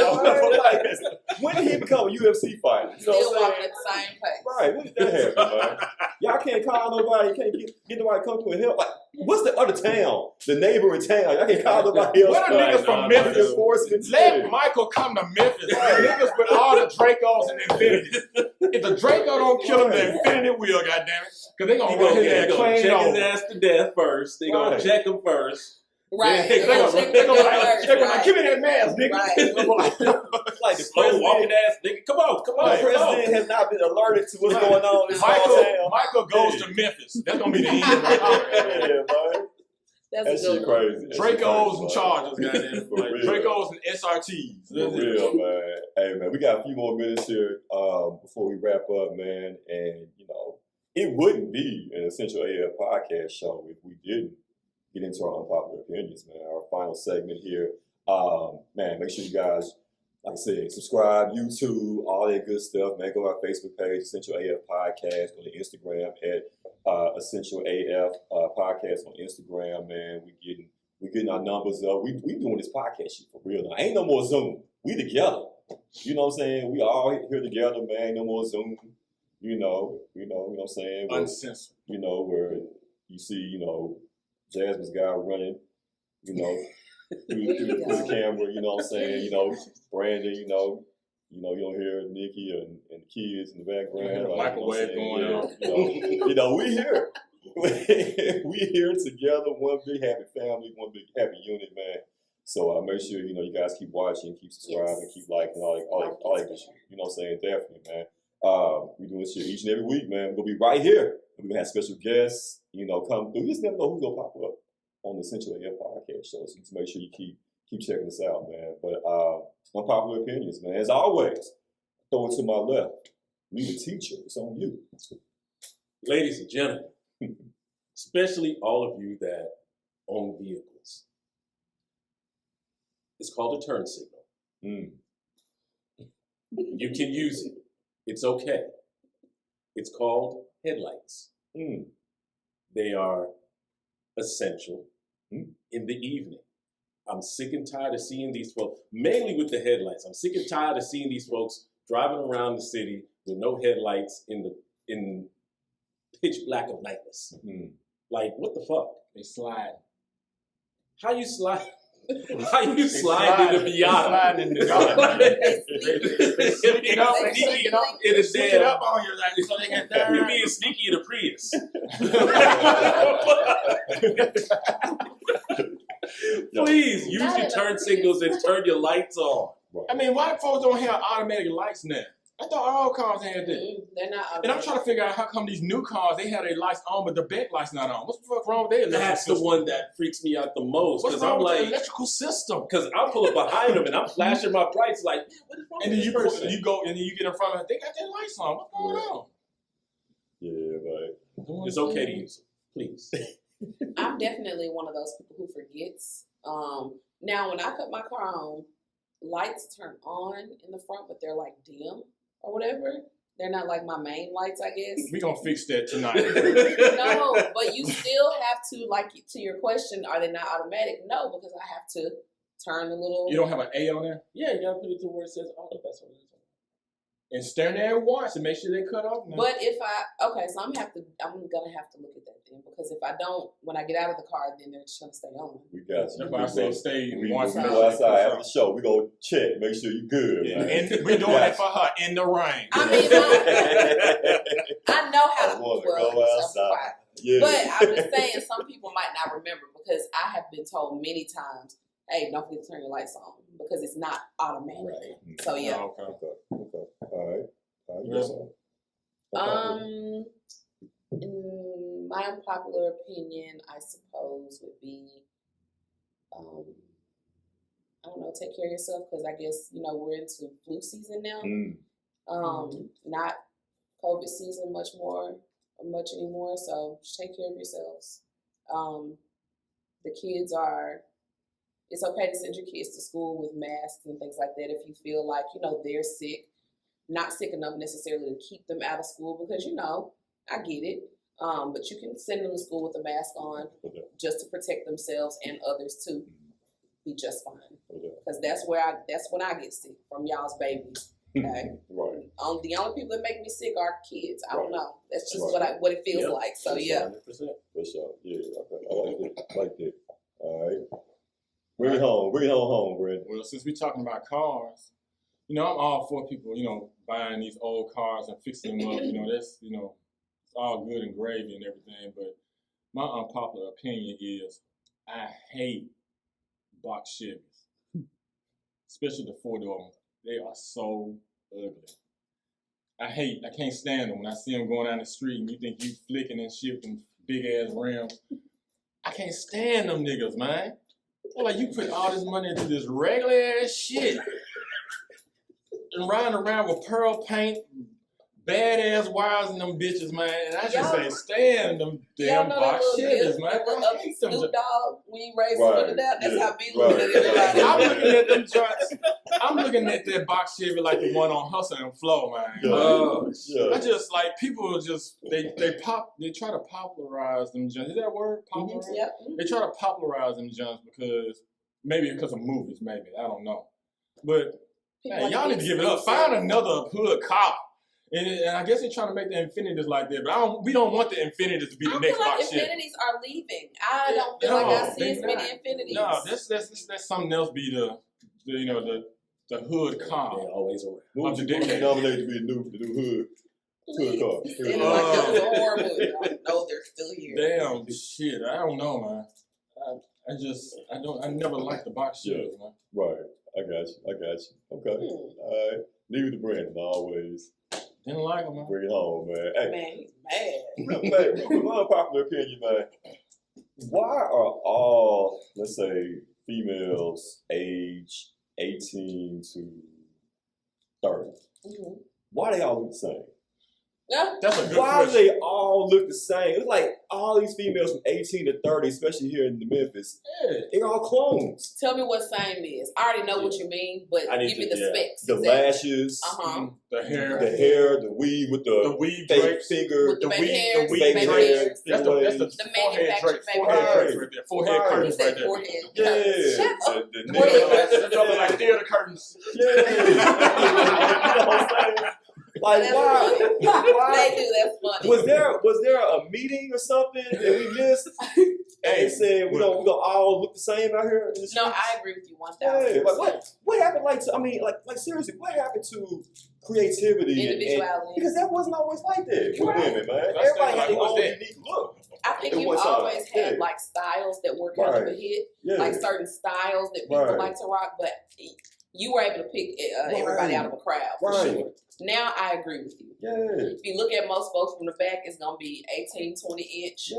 When did he become a UFC fighter? You know Still what I'm walking saying? at the same pace. Right, when did that happen, man? Y'all can't call nobody, can't get nobody come to and help. Like, what's the other town? The neighboring town. Y'all can't call nobody else. What the niggas from Memphis? Enforcement. Let Michael come to Memphis. Niggas with all the Dracos and Infinity. If the Draco don't kill him, the Infinity will, goddammit. Because they gonna run his ass clean check over. his ass to death first. They gonna Right. check him first. Right. They gonna Like, give me that mask, nigga. Like the Slow walking president, ass nigga. Come on. the Come on. president has not been alerted to what's going on in this small town. Michael goes to Memphis. That's gonna be the end right there. Yeah, man. That's That a shit good one. crazy. That shit Dracos crazy, and man. Chargers, goddamn. For Like real. Dracos and SRTs. For real, man. Hey, man, we got a few more minutes here before we wrap up, man. And, it wouldn't be an Essential AF podcast show if we didn't get into our unpopular opinions, man. Our final segment here. Man, make sure you guys, like I said, subscribe, YouTube, all that good stuff, man. Go to our Facebook page, Essential AF Podcast. Go to Instagram at Essential AF Podcast on Instagram, man. We getting our numbers up. We doing this podcast shit for real now. Ain't no more Zoom. We together. You know what I'm saying? We all here together, man. Ain't no more Zoom. You know what I'm saying? Uncensored. Where you see, Jasmine's guy running, through the camera, you know what I'm saying? Brandon, you don't hear Nikki and the kids in the background. The microwave going on. We here. We here together, one big happy family, one big happy unit, man. So make sure, you guys keep watching, keep subscribing, keep liking, all that good shit. You know what I'm saying? Definitely, man. We doing this shit each and every week, man. We're gonna be right here. We're gonna have special guests, come through. You just never know who's gonna pop up on the Essential AF podcast show. So just make sure you keep checking this out, man. But unpopular opinions, man. As always, throw it to my left. Leave a teacher. It's on you. Ladies and gentlemen, especially all of you that own vehicles, it's called a turn signal. You can use it. It's okay. It's called headlights. They are essential in the evening. I'm sick and tired of seeing these folks, mainly with the headlights. I'm sick and tired of seeing these folks driving around the city with no headlights in pitch black of nightness. Like, what the fuck? They slide. How you slide? How you slide in the Miata? Slide in the yard. Sneaking up in a Stick it damn. up on you like so they can You're being sneaky in a Prius. Please use your turn signals and turn your lights on. I mean, why folks don't have automatic lights now? I thought all cars had that. They're not. And I'm trying to figure out how come these new cars, they have their lights on, but the back light's not on. What's the fuck wrong with their electrical That's the system? one that freaks me out the most. What's Because wrong I'm with the like, electrical system? because I'll pull up behind them and I'm flashing my brights like, man, what is wrong And with then this person? you go and then you get in front of it, they got their lights on. What's going on? Yeah, right. It's okay to use them, please. I'm definitely one of those people who forgets. Now, when I put my car on, lights turn on in the front, but they're like dim or whatever. They're not like my main lights, I guess. We're going to fix that tonight. No, but you still have to, like, to your question, are they not automatic? No, because I have to turn the little. You don't have an A on there? Yeah, you gotta put it to where it says auto. That's what it is. And stand there and watch and make sure they cut off now. But if so I'm gonna have to look at that then, because if I don't, when I get out of the car, then they're just gonna stay on. We got you. That's why I say stay We one go side. outside after the show. We go check, make sure you good, Yeah. man. And we're doing it for her in the rain. I mean, I know how to I wanna well, go outside. Yeah. But I'm just saying, some people might not remember because I have been told many times, hey, don't forget to turn your lights on because it's not automatic. Right. So, yeah. Oh, okay. All right. Yes. In my unpopular opinion, I suppose would be, I don't know, take care of yourself because I guess, we're into flu season now. Not COVID season much anymore. So just take care of yourselves. The kids it's okay to send your kids to school with masks and things like that if you feel like, they're sick, not sick enough necessarily to keep them out of school because, I get it. But you can send them to school with a mask on just to protect themselves and others too. Be just fine. Because that's when I get sick, from y'all's babies. Okay. Right. The only people that make me sick are kids. I don't know. That's just Right. what it feels like. So yeah. 100%. For sure. Yeah. Okay. I like that. All right. Bring it home, Brandon. Well, since we're talking about cars, I'm all for people, buying these old cars and fixing them up. That's, it's all good and gravy and everything. But my unpopular opinion is I hate box Chevys, especially the 4-door ones. They are so ugly. I can't stand them when I see them going down the street and you think you flicking and shit with them big ass rims. I can't stand them niggas, man. They're like, you put all this money into this regular ass shit and riding around with pearl paint, badass wires in them bitches, man. And I just say, stand them damn box Chevys, man. I hate them. Snoop Dogg, when you raise Right. them down, that's Yeah. how B looking at everybody. I'm looking at them joints. I'm looking at that box Chevy like the one on Hustle and Flow, man. Yeah. I just like people just they try to popularize them joints. Is that a word? Popularize? Yep. They try to popularize them joints because of movies, maybe. I don't know. But man, y'all need to give it up. Find another hood car. And I guess they're trying to make the Infinities like that, but we don't want the Infinities to be the next I feel box like Chevy. Infinities are leaving. I don't feel like I see as many Infinities. No, that's something else. Be the hood car. They always are. Who would you nominate to be the new hood car? It's like that was a horror movie. I know they're still here. Damn shit. I don't know, man. I never liked the box Chevys, man. Right. I got you. Okay. All right. Leave it to Brandon always. Didn't like them, man. Bring it home, man. Hey, Man, he's mad. my unpopular opinion, man. Why are all, let's say, females age 18 to 30? Why they all look the same? Yeah. That's a good Why do question. they all look the same? It's like all these females from 18 to 30, especially here in the Memphis, they're all clones. Tell me what same is. I already know what you mean, but give me the specs. The lashes, The hair, the weave with the weave fake drapes, finger, With the the baby hairs, weave baby drapes. hairs. That's the The forehead manufactured drapes. baby Forehead hairs. drapes right there. Forehead Right. curtains You right said there. forehead. Yeah. Shut up. The Forehead. That's like theater curtains. Yeah. You know what I'm saying? Like That's why? funny. They do. That's funny. Was there a meeting or something that we missed? And they said we don't all look the same out here in the streets? No, I agree with you 1,000%. Yeah, like what happened? Like seriously, what happened to creativity Individuality. because that wasn't always like that for Right. women, man. That's Everybody had like, their what's own that? unique look. I think It you was always had yeah. like styles that were kind of a hit, Yeah. like certain styles that people Right. like to rock, but you were able to pick everybody out of a crowd for Right. sure. Now I agree with you. Yeah. If you look at most folks from the back, it's gonna be 18, 20 inch, Yeah.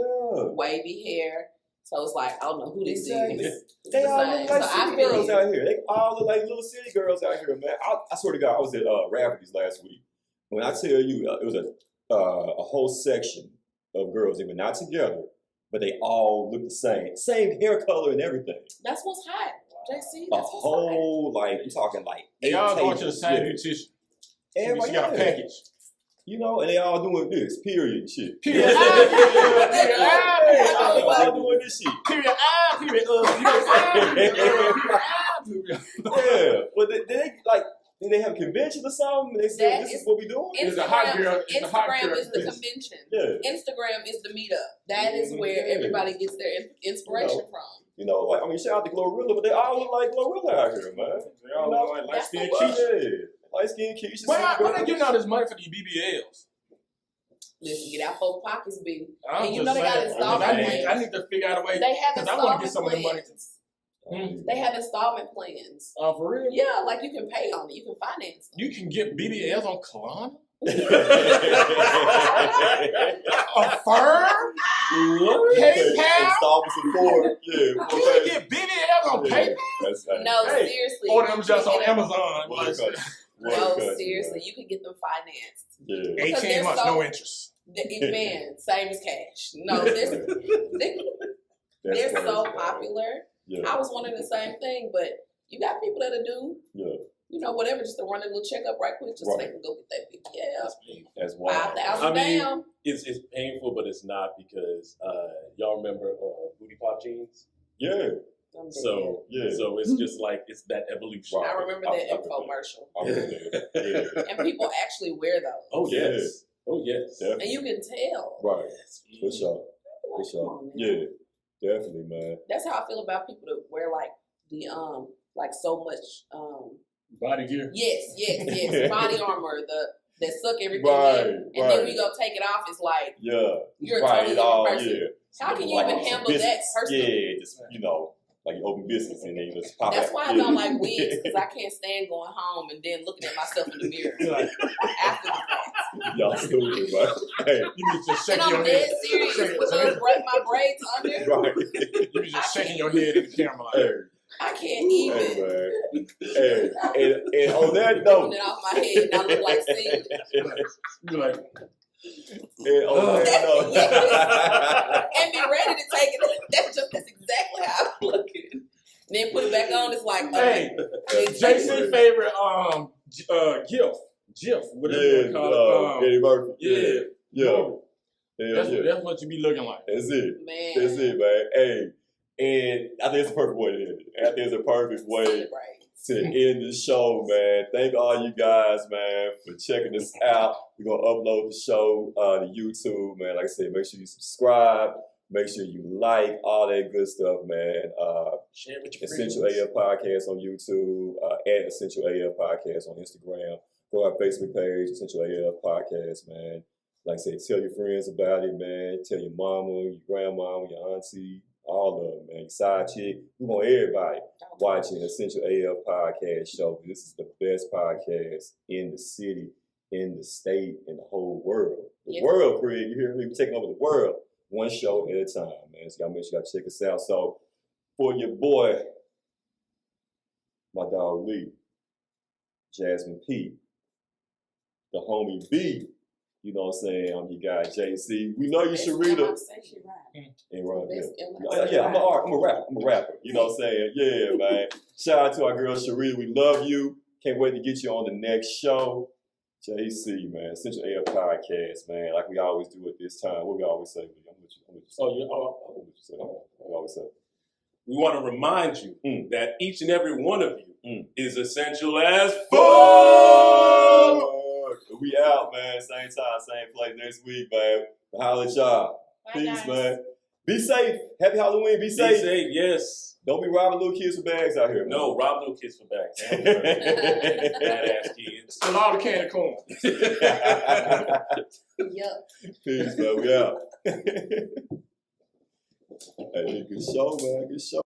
wavy hair. So it's like I don't know who this Exactly. is. It's They the all same. look like So I city feel girls you. out here. They all look like little city girls out here, man. I swear to God, I was at Rafferty's last week. When I tell you, it was a whole section of girls. They were not together, but they all look the same hair color and everything. That's what's hot, JC. A That's what's hot. whole I'm talking like They 8 all going to the tables. same Yeah. beautician. Everybody She got a yeah. package. You know, and they all doing this, period shit. Period. Yeah. Period. They all doing this shit. Period. Period. You know what I'm saying? Yeah. But did they have a convention or something? And they said, That this is- is what we doing? It's a hot girl. It's a hot Instagram girl is the convention. convention. Yeah. Instagram is the meetup. That is where Yeah. everybody gets their inspiration You know. from. You know, shout out to Glorilla, but they all look like Glorilla out here, man. They all look like light skinned That's Keisha. Yeah. Light skinned Keisha. Where they getting all this money for these BBLs? Listen, get out both pockets, baby. I'm And you just know they got saying, installment plans. I need to figure out a way They have because I want to installment get some of the money. plans. They have installment plans. Oh, for real? Yeah, like you can pay on it. You can finance them. You can get BBLs on Kalana? Yeah. A firm? PayPal? Installment support. Yeah. You can get BBLs on PayPal? That's right. No, Hey, seriously. Order them just on You can get Amazon. What a cut. No, seriously. You can get them financed. Yeah. Because 18 they're months, so- no interest. Man, same as cash. No, they're That's so crazy, popular. Yeah. I was wondering the same thing, but you got people that'll do, Yeah. you know, whatever, just to run a little checkup right quick, just so they Right. can go get that BBL. That's wild. 5,000 I mean, down. It's painful, but it's not because y'all remember booty pop jeans. Yeah. So so it's just like it's that evolution. Right. I remember that infomercial. I remember that. Yeah. And people actually wear those. Oh Yeah. yes. Oh yes. Definitely. And you can tell. Right. For sure. For Like, sure. come on, man. Yeah. Definitely, man. That's how I feel about people that wear like the like so much Body gear. yes, body armor, that suck everything Right, in. And right. then when you go take it off, it's like Yeah. you're a right. totally It all, different person. yeah. How can you Like even some handle that business. personally? Yeah, just, you know, like you open business and then you just pop That's out. why I don't like wigs, because I can't stand going home and then looking at myself in the mirror Like, after the fact. Y'all stupid, right? Hey, you be just shaking And your I'm head. dead serious Shake with your those head. my braids under. right. You be just shaking your head in the camera like, Hey, I can't hey, even. man. Hey, and on that Ripping note, it off my head and I look like Steve. you be like, and on that note, And be ready to take it. That's exactly how I'm looking. Then put it back on. It's like, hey, it's JC favorite GIF, whatever you yeah, call it. Eddie Murphy. Yeah. Yeah. Yeah, That's, yeah. that's what you be looking like. That's it. man. That's it, man. Hey, and I think it's a perfect way to end it. I think it's a perfect way Right. to end the show, man. Thank all you guys, man, for checking us out. We're going to upload the show to YouTube, man. Like I said, make sure you subscribe. Make sure you like all that good stuff, man. Share it with your Essential friends. AF Podcast on YouTube, at Essential AF Podcast on Instagram. Go to our Facebook page, Essential AF Podcast, man. Like I said, tell your friends about it, man. Tell your mama, your grandmama, your auntie, all of them, man. Your side chick. We want everybody watching Essential AF Podcast show. This is the best podcast in the city, in the state, in the whole world. The Yes. world, Craig. You hear me? We're taking over the world. One show at a time, man. So y'all make sure y'all check us out. So for your boy, my dog Lee, Jasmine P, the homie B, you know what I'm saying? I'm your guy JC. We know you, Sharita. And right there. Yeah, I'm a rapper. You know what I'm saying? Yeah, man. Shout out to our girl Sharita. We love you. Can't wait to get you on the next show. JC, man. Essential AF Podcast, man. Like we always do at this time. What we always say, I'm with you. Oh, yeah. I'm with you. Say, we always say. We want to remind you that each and every one of you is essential as fuck. We out, man. Same time, same place next week, man. Holla at y'all. Bye, Peace, guys. man. Be safe. Happy Halloween. Be Be safe. safe, yes. Don't be robbing little kids with bags out here. Man. No, rob little kids for bags. Badass kids. Still all the candy corn. Yup. Peace, man. We out. Hey, good show, man. Good show.